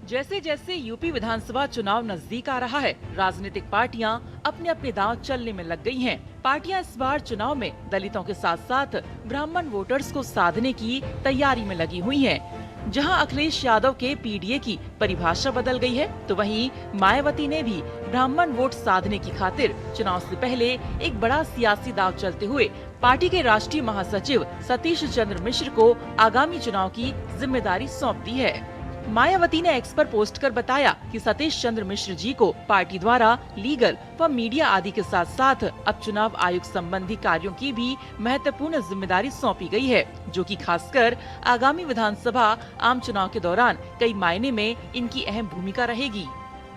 जैसे जैसे यूपी विधानसभा चुनाव नजदीक आ रहा है, राजनीतिक पार्टियां अपने अपने दांव चलने में लग गई हैं। पार्टियां इस बार चुनाव में दलितों के साथ साथ ब्राह्मण वोटर्स को साधने की तैयारी में लगी हुई हैं। जहां अखिलेश यादव के पीडीए की परिभाषा बदल गई है, तो वहीं मायावती ने भी ब्राह्मण वोट साधने की खातिर चुनाव से पहले एक बड़ा सियासी दांव चलते हुए पार्टी के राष्ट्रीय महासचिव सतीश चंद्र मिश्र को आगामी चुनाव की जिम्मेदारी सौंप दी है। मायावती ने एक्स पर पोस्ट कर बताया कि सतीश चंद्र मिश्र जी को पार्टी द्वारा लीगल व मीडिया आदि के साथ साथ अब चुनाव आयोग संबंधी कार्यों की भी महत्वपूर्ण जिम्मेदारी सौंपी गई है, जो कि खासकर आगामी विधानसभा आम चुनाव के दौरान कई मायने में इनकी अहम भूमिका रहेगी।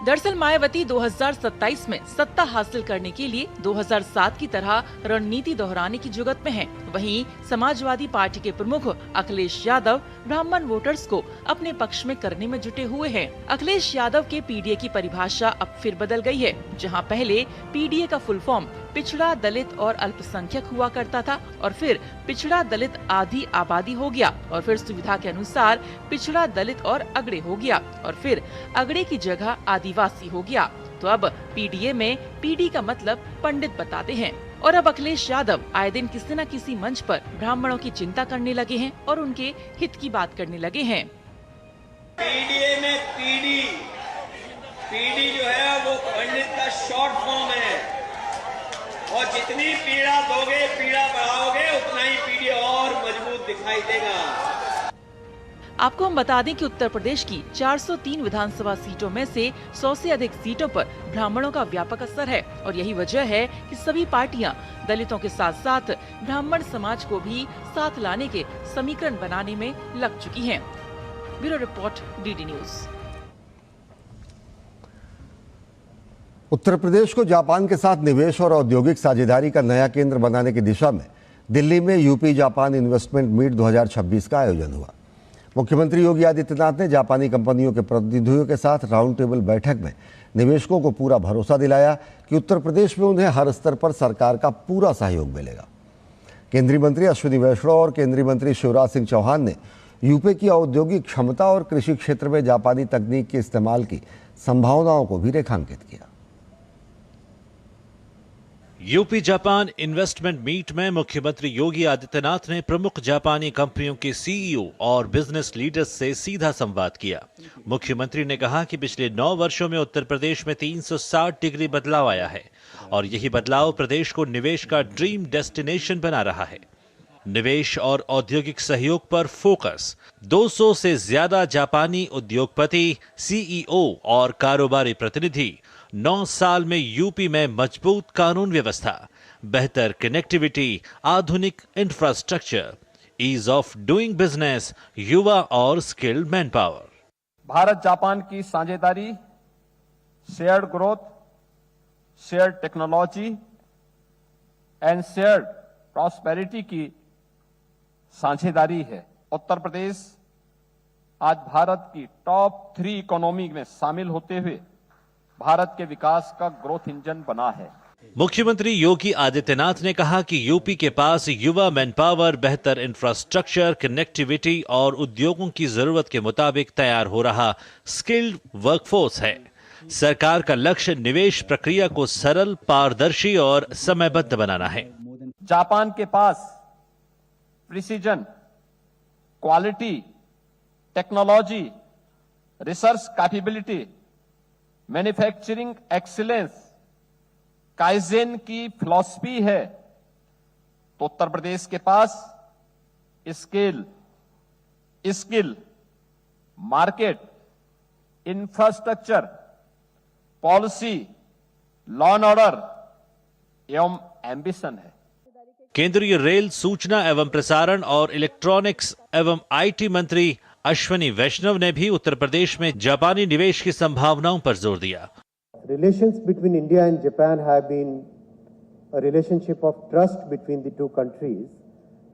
दरअसल मायावती 2027 में सत्ता हासिल करने के लिए 2007 की तरह रणनीति दोहराने की जुगत में हैं। वहीं समाजवादी पार्टी के प्रमुख अखिलेश यादव ब्राह्मण वोटर्स को अपने पक्ष में करने में जुटे हुए हैं। अखिलेश यादव के पीडीए की परिभाषा अब फिर बदल गई है। जहां पहले पीडीए का फुल फॉर्म पिछड़ा, दलित और अल्पसंख्यक हुआ करता था और फिर पिछड़ा, दलित, आधी आबादी हो गया और फिर सुविधा के अनुसार पिछड़ा, दलित और अगड़े हो गया और फिर अगड़े की जगह आदिवासी हो गया। तो अब पीडीए में पीडी का मतलब पंडित बताते हैं और अब अखिलेश यादव आए दिन किसी न किसी मंच पर ब्राह्मणों की चिंता करने लगे हैं और उनके हित की बात करने लगे हैं। पीडीए में पीडी जो है वो पंडित का शॉर्ट फॉर्म है और जितनी पीड़ा दोगे, पीड़ा बढ़ाओगे, उतना ही पीडी और मजबूत दिखाई देगा। आपको हम बता दें कि उत्तर प्रदेश की 403 विधानसभा सीटों में से 100 से अधिक सीटों पर ब्राह्मणों का व्यापक असर है और यही वजह है कि सभी पार्टियां दलितों के साथ साथ ब्राह्मण समाज को भी साथ लाने के समीकरण बनाने में लग चुकी हैं। Bureau report, DD news. Uttar Pradesh को जापान के साथ निवेश और औद्योगिक साझेदारी का नया केंद्र बनाने की दिशा में दिल्ली में यूपी जापान इन्वेस्टमेंट मीट 2026 का आयोजन हुआ। मुख्यमंत्री योगी आदित्यनाथ ने जापानी कंपनियों के प्रतिनिधियों के साथ राउंड टेबल बैठक में निवेशकों को पूरा भरोसा दिलाया कि उत्तर प्रदेश में उन्हें हर स्तर पर सरकार का पूरा सहयोग मिलेगा। केंद्रीय मंत्री अश्विनी वैष्णव और केंद्रीय मंत्री शिवराज सिंह चौहान ने यूपी की औद्योगिक क्षमता और कृषि क्षेत्र में जापानी तकनीक के इस्तेमाल की संभावनाओं को भी रेखांकित किया। यूपी जापान इन्वेस्टमेंट मीट में मुख्यमंत्री योगी आदित्यनाथ ने प्रमुख जापानी कंपनियों के सीईओ और बिजनेस लीडर्स से सीधा संवाद किया। मुख्यमंत्री ने कहा कि पिछले 9 वर्षों में उत्तर प्रदेश में 360 डिग्री बदलाव आया है और यही बदलाव प्रदेश को निवेश का ड्रीम डेस्टिनेशन बना रहा है। निवेश और औद्योगिक सहयोग पर फोकस। 200 से ज्यादा जापानी उद्योगपति, सीईओ और कारोबारी प्रतिनिधि। 9 साल में यूपी में मजबूत कानून व्यवस्था, बेहतर कनेक्टिविटी, आधुनिक infrastructure, ease of doing business, युवा और skilled manpower. Bharat Japan की साझेदारी shared growth, shared technology and shared prosperity की साझेदारी है। उत्तर प्रदेश आज भारत की टॉप 3 इकोनॉमी में शामिल होते हुए भारत के विकास का ग्रोथ इंजन बना है। मुख्यमंत्री योगी आदित्यनाथ ने कहा कि यूपी के पास युवा मैन पावर, बेहतर इंफ्रास्ट्रक्चर, कनेक्टिविटी और उद्योगों की जरूरत के मुताबिक तैयार हो रहा स्किल्ड वर्कफोर्स है। सरकार का लक्ष्य निवेश प्रक्रिया को सरल, पारदर्शी और समयबद्ध बनाना है। जापान के पास precision, quality, technology, research capability, manufacturing excellence, kaizen की फिलॉसफी है, तो उत्तर प्रदेश के पास skill, market, infrastructure, policy, law and order एवं एम्बिशन है। केंद्रीय रेल, सूचना एवं प्रसारण और इलेक्ट्रॉनिक्स एवं आईटी मंत्री अश्विनी वैष्णव ने भी उत्तर प्रदेश में जापानी निवेश की संभावनाओं पर जोर दिया। Relations between India and Japan have been a relationship of trust between the two countries,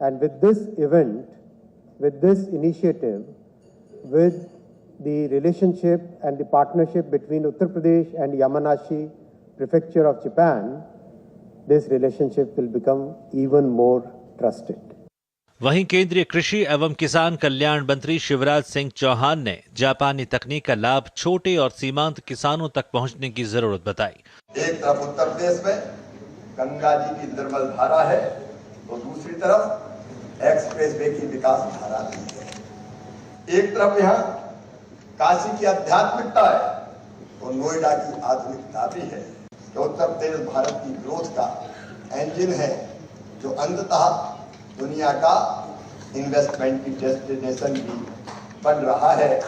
and with this event, with this initiative, with the relationship and the partnership between Uttar Pradesh and Yamanashi Prefecture of Japan, this relationship will become even more trusted. वहीं केंद्रीय कृषि एवं किसान कल्याण मंत्री शिवराज सिंह चौहान ने जापानी तकनीक का लाभ छोटे और सीमांत किसानों तक पहुंचने की जरूरत बताई। एक तरफ उत्तर प्रदेश में गंगा जी की निर्मल धारा है, तो दूसरी तरफ एक्सप्रेस वे की विकास धारा भी है। एक तरफ यहाँ काशी की आध्यात्मिकता है, तो नोएडा की आधुनिकता भी है। तो उत्तर प्रदेश भारत की ग्रोथ का इंजन है, जो अंततः दुनिया का इन्वेस्टमेंट की डेस्टिनेशन भी बन रहा है।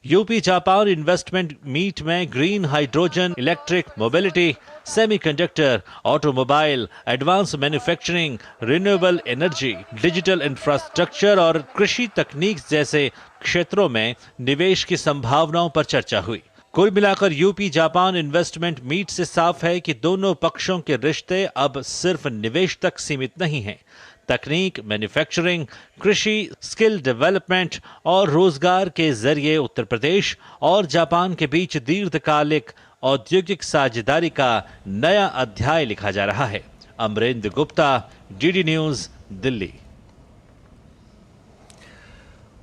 यूपी जापान इन्वेस्टमेंट मीट में green hydrogen, electric mobility, semiconductor, automobile, advance manufacturing, renewable energy, digital infrastructure और कृषि तकनीक जैसे क्षेत्रों में निवेश की संभावनाओं पर चर्चा हुई। कुल मिलाकर यूपी जापान इन्वेस्टमेंट मीट से साफ है कि दोनों पक्षों के रिश्ते अब सिर्फ निवेश तक सीमित नहीं हैं। तकनीक, मैन्युफैक्चरिंग, कृषि, स्किल डेवलपमेंट और रोजगार के जरिए उत्तर प्रदेश और जापान के बीच दीर्घकालिक औद्योगिक साझेदारी का नया अध्याय लिखा जा रहा है। Amarendra Gupta, DD news, Delhi.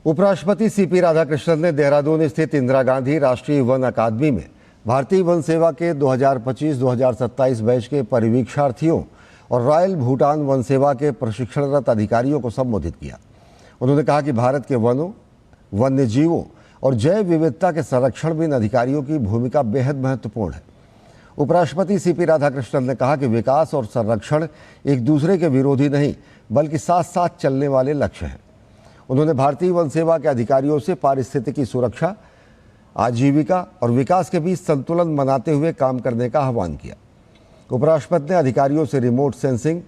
उपराष्ट्रपति सीपी राधाकृष्णन ने देहरादून स्थित इंदिरा गांधी राष्ट्रीय वन अकादमी में भारतीय वन सेवा के 2025-2027 बैच के परिवीक्षार्थियों और रॉयल भूटान वन सेवा के प्रशिक्षणरत अधिकारियों को संबोधित किया। उन्होंने कहा कि भारत के वनों, वन्य जीवों और जैव विविधता के संरक्षण में इन अधिकारियों की भूमिका बेहद महत्वपूर्ण है। उपराष्ट्रपति सीपी राधाकृष्णन ने कहा कि विकास और संरक्षण एक दूसरे के विरोधी नहीं, बल्कि साथ साथ चलने वाले लक्ष्य हैं। उन्होंने भारतीय वन सेवा के अधिकारियों से पारिस्थितिकी सुरक्षा, आजीविका और विकास के बीच संतुलन बनाते हुए काम करने का आह्वान किया। उपराष्ट्रपति ने अधिकारियों से रिमोट सेंसिंग,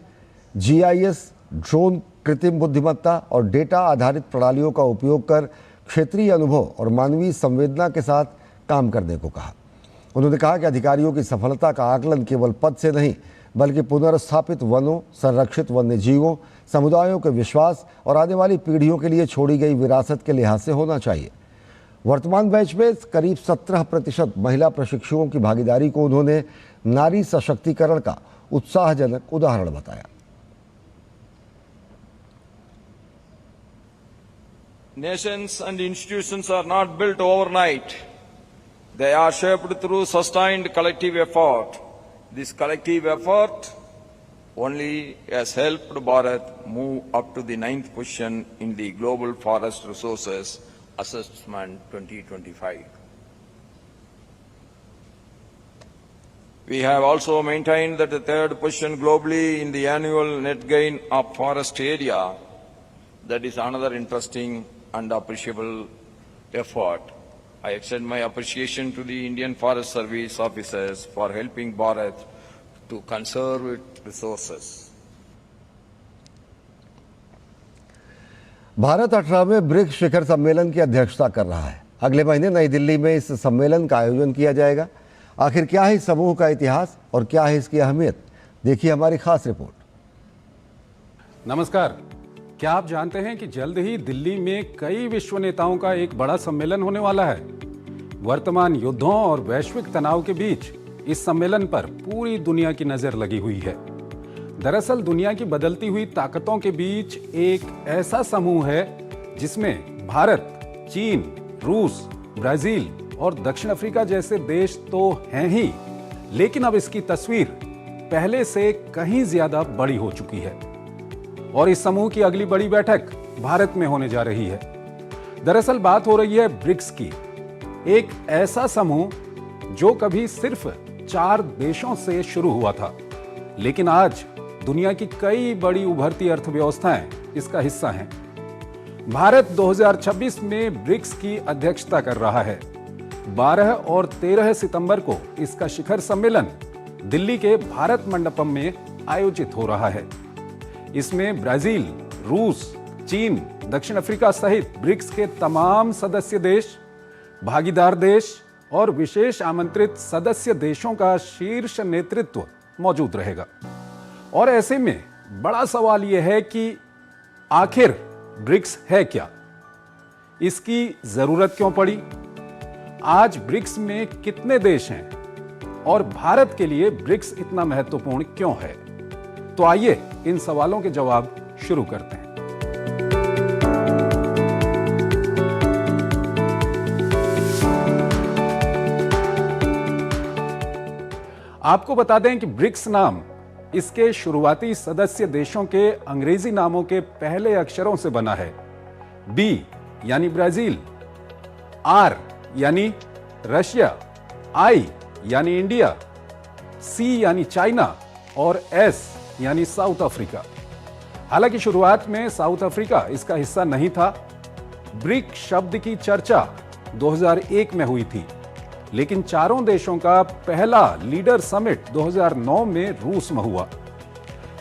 जीआईएस, ड्रोन, कृत्रिम बुद्धिमत्ता और डेटा आधारित प्रणालियों का उपयोग कर क्षेत्रीय अनुभव और मानवीय संवेदना के साथ काम करने को कहा। उन्होंने कहा कि अधिकारियों की सफलता का आकलन केवल पद से नहीं, बल्कि पुनर्स्थापित वनों, संरक्षित वन्य जीवों, समुदायों के विश्वास और आने वाली पीढ़ियों के लिए छोड़ी गई विरासत के लिहाज से होना चाहिए। वर्तमान बैच में करीब 17% महिला प्रशिक्षुओं की भागीदारी को उन्होंने नारी सशक्तिकरण का उत्साहजनक उदाहरण बताया। Nations and institutions are not built overnight. They are shaped through sustained collective effort. This collective effort only has helped Bharat move up to the 9th position in the Global Forest Resources Assessment 2025. We have also maintained that the 3rd position globally in the annual net gain of forest area. That is another interesting and appreciable effort. I extend my appreciation to the Indian Forest Service officers for helping Bharat to conserve its resources. Bharat 18वें BRICS शिखर सम्मेलन की अध्यक्षता कर रहा है। अगले महीने नई दिल्ली में इस सम्मेलन का आयोजन किया जाएगा। आखिर क्या है इस समूह का इतिहास और क्या है इसकी अहमियत, देखिए हमारी खास रिपोर्ट। नमस्कार। क्या आप जानते हैं कि जल्द ही दिल्ली में कई विश्व नेताओं का एक बड़ा सम्मेलन होने वाला है। वर्तमान युद्धों और वैश्विक तनाव के बीच इस सम्मेलन पर पूरी दुनिया की नजर लगी हुई है। दरअसल दुनिया की बदलती हुई ताकतों के बीच एक ऐसा समूह है जिसमें भारत, चीन, रूस, ब्राजील और दक्षिण अफ्रीका जैसे देश तो हैं ही, लेकिन अब इसकी तस्वीर पहले से कहीं ज्यादा बड़ी हो चुकी है और इस समूह की अगली बड़ी बैठक भारत में होने जा रही है। दरअसल बात हो रही है ब्रिक्स की, एक ऐसा समूह जो कभी सिर्फ 4 देशों से शुरू हुआ था, लेकिन आज दुनिया की कई बड़ी उभरती अर्थव्यवस्थाएं इसका हिस्सा हैं। भारत 2026 में ब्रिक्स की अध्यक्षता कर रहा है। 12 और 13 सितंबर को इसका शिखर सम्मेलन दिल्ली के भारत मंडपम में आयोजित हो रहा है। इसमें ब्राजील, रूस, चीन, दक्षिण अफ्रीका सहित ब्रिक्स के तमाम सदस्य देश, भागीदार देश और विशेष आमंत्रित सदस्य देशों का शीर्ष नेतृत्व मौजूद रहेगा। और ऐसे में बड़ा सवाल यह है कि आखिर ब्रिक्स है क्या, इसकी जरूरत क्यों पड़ी, आज ब्रिक्स में कितने देश हैं और भारत के लिए ब्रिक्स इतना महत्वपूर्ण क्यों है। तो आइए इन सवालों के जवाब शुरू करते हैं। आपको बता दें कि ब्रिक्स नाम इसके शुरुआती सदस्य देशों के अंग्रेजी नामों के पहले अक्षरों से बना है। बी यानी ब्राजील, आर यानी रशिया, आई यानी इंडिया, सी यानी चाइना और एस यानी साउथ अफ्रीका। हालांकि शुरुआत में साउथ अफ्रीका इसका हिस्सा नहीं था। ब्रिक शब्द की चर्चा 2001 में हुई थी, लेकिन चारों देशों का पहला लीडर समिट 2009 में रूस में हुआ।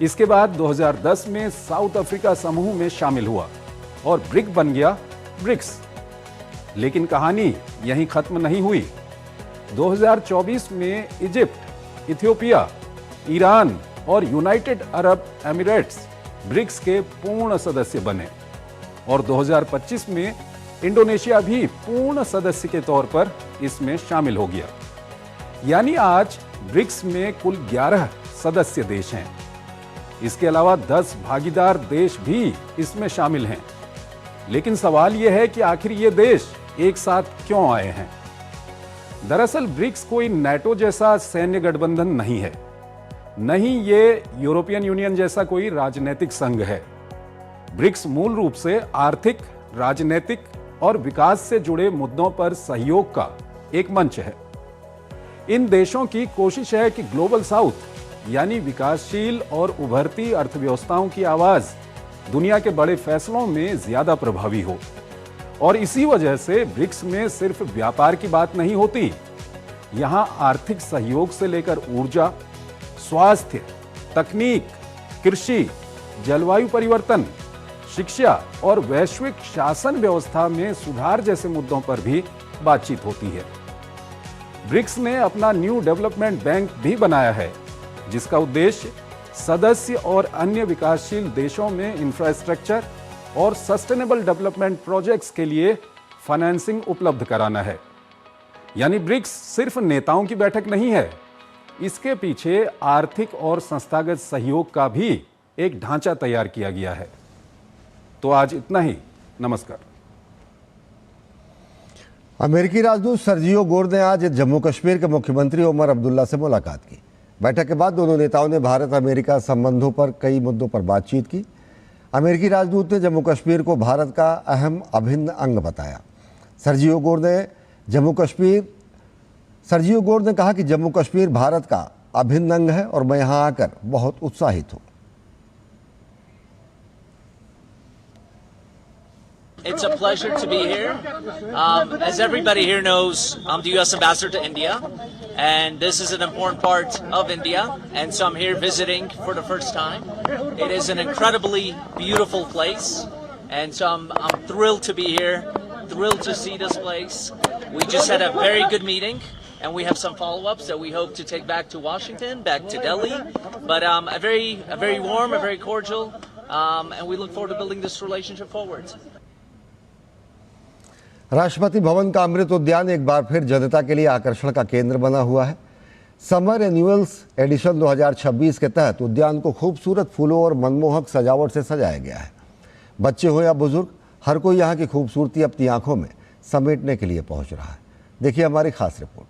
इसके बाद 2010 में साउथ अफ्रीका समूह में शामिल हुआ और ब्रिक बन गया ब्रिक्स। लेकिन कहानी यहीं खत्म नहीं हुई। 2024 में इजिप्ट, इथियोपिया, ईरान और यूनाइटेड अरब एमिरेट्स ब्रिक्स के पूर्ण सदस्य बने और 2025 में इंडोनेशिया भी पूर्ण सदस्य के तौर पर इसमें शामिल हो गया। यानी आज ब्रिक्स में कुल 11 सदस्य देश हैं। इसके अलावा 10 भागीदार देश भी इसमें शामिल हैं। लेकिन सवाल यह है कि आखिर ये देश एक साथ क्यों आए हैं? दरअसल ब्रिक्स कोई नाटो जैसा सैन्य गठबंधन नहीं है, नहीं ये यूरोपियन यूनियन जैसा कोई राजनीतिक संघ है। ब्रिक्स मूल रूप से आर्थिक, राजनीतिक और विकास से जुड़े मुद्दों पर सहयोग का एक मंच है। इन देशों की कोशिश है कि ग्लोबल साउथ यानी विकासशील और उभरती अर्थव्यवस्थाओं की आवाज दुनिया के बड़े फैसलों में ज्यादा प्रभावी हो। और इसी वजह से ब्रिक्स में सिर्फ व्यापार की बात नहीं होती, यहां आर्थिक सहयोग से लेकर ऊर्जा, स्वास्थ्य, तकनीक, कृषि, जलवायु परिवर्तन, शिक्षा और वैश्विक शासन व्यवस्था में सुधार जैसे मुद्दों पर भी बातचीत होती है। ब्रिक्स ने अपना न्यू डेवलपमेंट बैंक भी बनाया है, जिसका उद्देश्य सदस्य और अन्य विकासशील देशों में इंफ्रास्ट्रक्चर और सस्टेनेबल डेवलपमेंट प्रोजेक्ट्स के लिए फाइनेंसिंग उपलब्ध कराना है। यानी ब्रिक्स सिर्फ नेताओं की बैठक नहीं है, इसके पीछे आर्थिक और संस्थागत सहयोग का भी एक ढांचा तैयार किया गया है। तो आज इतना ही, नमस्कार। अमेरिकी राजदूत सर्जियो गोर ने आज जम्मू कश्मीर के मुख्यमंत्री उमर अब्दुल्ला से मुलाकात की। बैठक के बाद दोनों नेताओं ने भारत अमेरिका संबंधों पर कई मुद्दों पर बातचीत की। अमेरिकी राजदूत ने जम्मू कश्मीर को भारत का अहम अभिन्न अंग बताया। सर्जियो गोर ने कहा कि जम्मू कश्मीर भारत का अभिन्न अंग है और मैं यहाँ आकर बहुत उत्साहित हूँ। It's a pleasure to be here. As everybody here knows, I'm the U.S. Ambassador to India, and this is an important part of India, and so I'm here visiting for the first time. It is an incredibly beautiful place, and so I'm thrilled to be here, thrilled to see this place. We just had a very good meeting, and we have some follow-ups that we hope to take back to Washington, back to Delhi, but a very warm, a very cordial, and we look forward to building this relationship forward. Rashtrapati Bhavan का अमृत उद्यान एक बार फिर जनता के लिए आकर्षण का केंद्र बना हुआ है। समर एनुअल्स एडिशन 2026 के तहत उद्यान को खूबसूरत फूलों और मनमोहक सजावट से सजाया गया है। बच्चे हो या बुजुर्ग, हर कोई यहाँ की खूबसूरती अपनी आंखों में समेटने के लिए पहुंच रहा है। देखिए हमारी खास रिपोर्ट।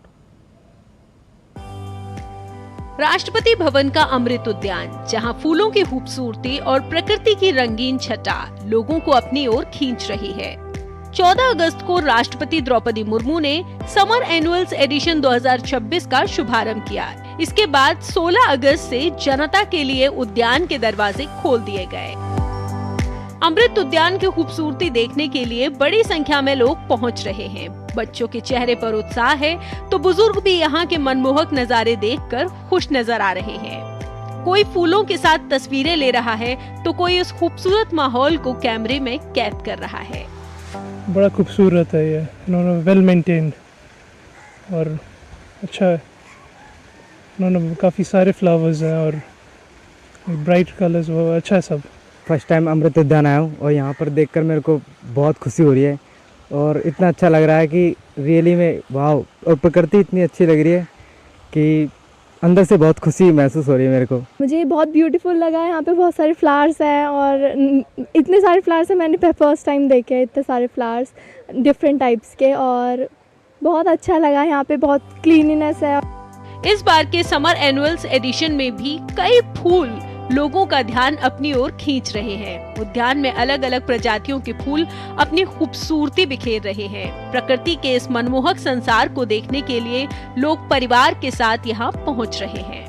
राष्ट्रपति भवन का अमृत उद्यान, जहां फूलों की खूबसूरती और प्रकृति की रंगीन छटा लोगों को अपनी ओर खींच रही है। 14 अगस्त को राष्ट्रपति द्रौपदी मुर्मू ने समर एनुअल्स एडिशन 2026 का शुभारंभ किया। इसके बाद 16 अगस्त से जनता के लिए उद्यान के दरवाजे खोल दिए गए। अमृत उद्यान की खूबसूरती देखने के लिए बड़ी संख्या में लोग पहुंच रहे हैं। बच्चों के चेहरे पर उत्साह है तो बुजुर्ग भी यहाँ के मनमोहक नजारे देखकर खुश नजर आ रहे हैं। कोई फूलों के साथ तस्वीरें ले रहा है तो कोई इस खूबसूरत माहौल को कैमरे में कैद कर रहा है। बड़ा खूबसूरत है ये, इन्होंने वेल मेंटेन्ड और अच्छा है। इन्होंने काफ़ी सारे फ्लावर्स हैं और ब्राइट कलर्स, वो अच्छा है सब। फर्स्ट टाइम अमृत उद्यान आया हूँ और यहाँ पर देखकर मेरे को बहुत खुशी हो रही है और इतना अच्छा लग रहा है कि रियली में वाह, और प्रकृति इतनी अच्छी लग रही है कि अंदर से बहुत खुशी महसूस हो रही है मेरे को। मुझे बहुत ब्यूटीफुल लगा है। यहाँ पे बहुत सारे फ्लावर्स हैं और इतने सारे फ्लावर्स हैं, मैंने फर्स्ट टाइम देखे हैं इतने सारे फ्लावर्स डिफरेंट टाइप्स के, और बहुत अच्छा लगा। यहाँ पे बहुत क्लीनिनेस है। इस बार के समर एनुअल्स एडिशन में भी कई फूल लोगों का ध्यान अपनी ओर खींच रहे हैं। उद्यान में अलग अलग प्रजातियों के फूल अपनी खूबसूरती बिखेर रहे हैं। प्रकृति के इस मनमोहक संसार को देखने के लिए लोग परिवार के साथ यहाँ पहुँच रहे हैं।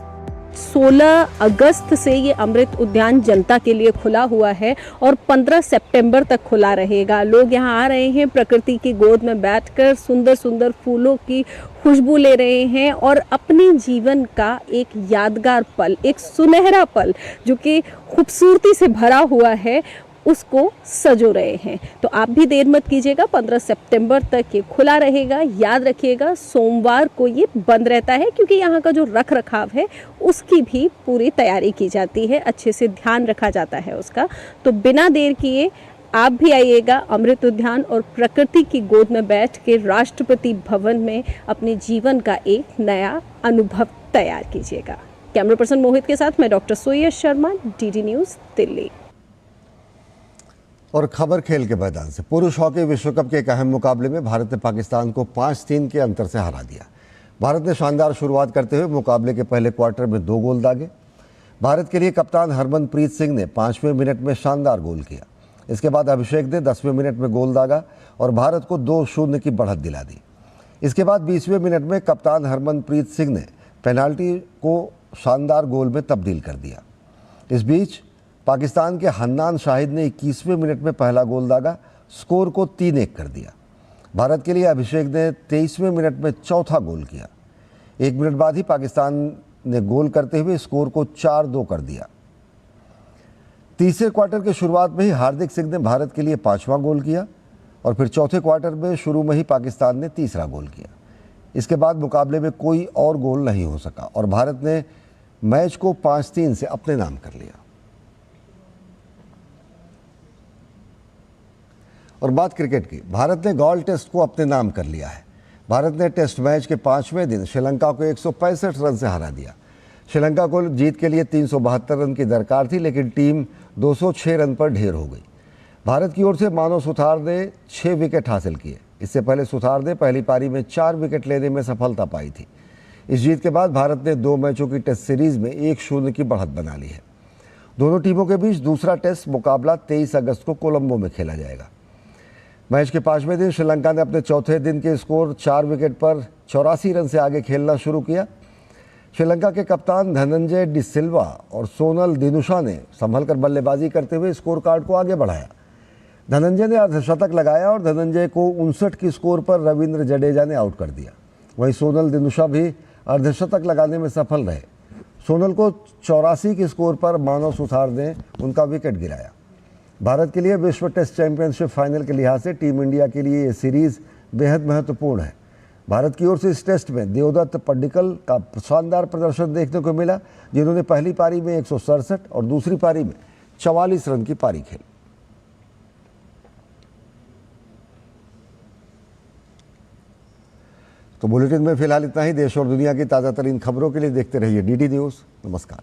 16 अगस्त से ये अमृत उद्यान जनता के लिए खुला हुआ है और 15 सितंबर तक खुला रहेगा। लोग यहाँ आ रहे हैं, प्रकृति की गोद में बैठकर सुंदर सुंदर फूलों की खुशबू ले रहे हैं और अपने जीवन का एक यादगार पल, एक सुनहरा पल जो कि खूबसूरती से भरा हुआ है, उसको सजो रहे हैं। तो आप भी देर मत कीजिएगा, 15 सितंबर तक ये खुला रहेगा। याद रखिएगा सोमवार को ये बंद रहता है क्योंकि यहाँ का जो रख रखाव है उसकी भी पूरी तैयारी की जाती है, अच्छे से ध्यान रखा जाता है उसका। तो बिना देर किए आप भी आइएगा अमृत उद्यान और प्रकृति की गोद में बैठ के राष्ट्रपति भवन में अपने जीवन का एक नया अनुभव तैयार कीजिएगा। कैमरा पर्सन मोहित के साथ मैं डॉक्टर सुयश शर्मा, डीडी न्यूज़, दिल्ली। और खबर खेल के मैदान से, पुरुष हॉकी विश्व कप के एक अहम मुकाबले में भारत ने पाकिस्तान को 5-3 के अंतर से हरा दिया। भारत ने शानदार शुरुआत करते हुए मुकाबले के पहले क्वार्टर में 2 गोल दागे। भारत के लिए कप्तान हरमनप्रीत सिंह ने 5वें मिनट में शानदार गोल किया। इसके बाद अभिषेक ने 10वें मिनट में गोल दागा और भारत को 2-0 की बढ़त दिला दी। इसके बाद 20वें मिनट में कप्तान हरमनप्रीत सिंह ने पेनाल्टी को शानदार गोल में तब्दील कर दिया। इस बीच पाकिस्तान के हन्नान शाहिद ने 21वें मिनट में पहला गोल दागा, स्कोर को 3-1 कर दिया। भारत के लिए अभिषेक ने 23वें मिनट में चौथा गोल किया। 1 मिनट बाद ही पाकिस्तान ने गोल करते हुए स्कोर को 4-2 कर दिया। तीसरे क्वार्टर के शुरुआत में ही हार्दिक सिंह ने भारत के लिए 5वां गोल किया और फिर चौथे क्वार्टर में शुरू में ही पाकिस्तान ने 3रा गोल किया। इसके बाद मुकाबले में कोई और गोल नहीं हो सका और भारत ने मैच को 5-3 से अपने नाम कर लिया। और बात क्रिकेट की, भारत ने गॉल टेस्ट को अपने नाम कर लिया है। भारत ने टेस्ट मैच के 5वें दिन श्रीलंका को 165 रन से हरा दिया। श्रीलंका को जीत के लिए 372 रन की दरकार थी, लेकिन टीम 206 रन पर ढेर हो गई। भारत की ओर से मानव सुथार ने 6 विकेट हासिल किए। इससे पहले सुथार ने पहली पारी में 4 विकेट लेने में सफलता पाई थी। इस जीत के बाद भारत ने 2 मैचों की टेस्ट सीरीज में 1-0 की बढ़त बना ली है। दोनों टीमों के बीच दूसरा टेस्ट मुकाबला 23 अगस्त को कोलंबो में खेला जाएगा। मैच के 5वें दिन श्रीलंका ने अपने चौथे दिन के स्कोर 4 विकेट पर 84 रन से आगे खेलना शुरू किया। श्रीलंका के कप्तान धनंजय डी सिल्वा और सोनल दिनुशा ने संभलकर बल्लेबाजी करते हुए स्कोर कार्ड को आगे बढ़ाया। धनंजय ने अर्धशतक लगाया और धनंजय को 59 की स्कोर पर रविंद्र जडेजा ने आउट कर दिया। वहीं सोनल दिनुशा भी अर्धशतक लगाने में सफल रहे। सोनल को 84 की स्कोर पर मानव सुथार ने उनका विकेट गिराया। भारत के लिए विश्व टेस्ट चैंपियनशिप फाइनल के लिहाज से टीम इंडिया के लिए ये सीरीज़ बेहद महत्वपूर्ण है। भारत की ओर से इस टेस्ट में देवदत्त पड्डिकल का शानदार प्रदर्शन देखने को मिला, जिन्होंने पहली पारी में 167 और दूसरी पारी में 44 रन की पारी खेली। तो बुलेटिन में फिलहाल इतना ही। देश और दुनिया की ताज़ा तरीन खबरों के लिए देखते रहिए डीडी न्यूज़। नमस्कार।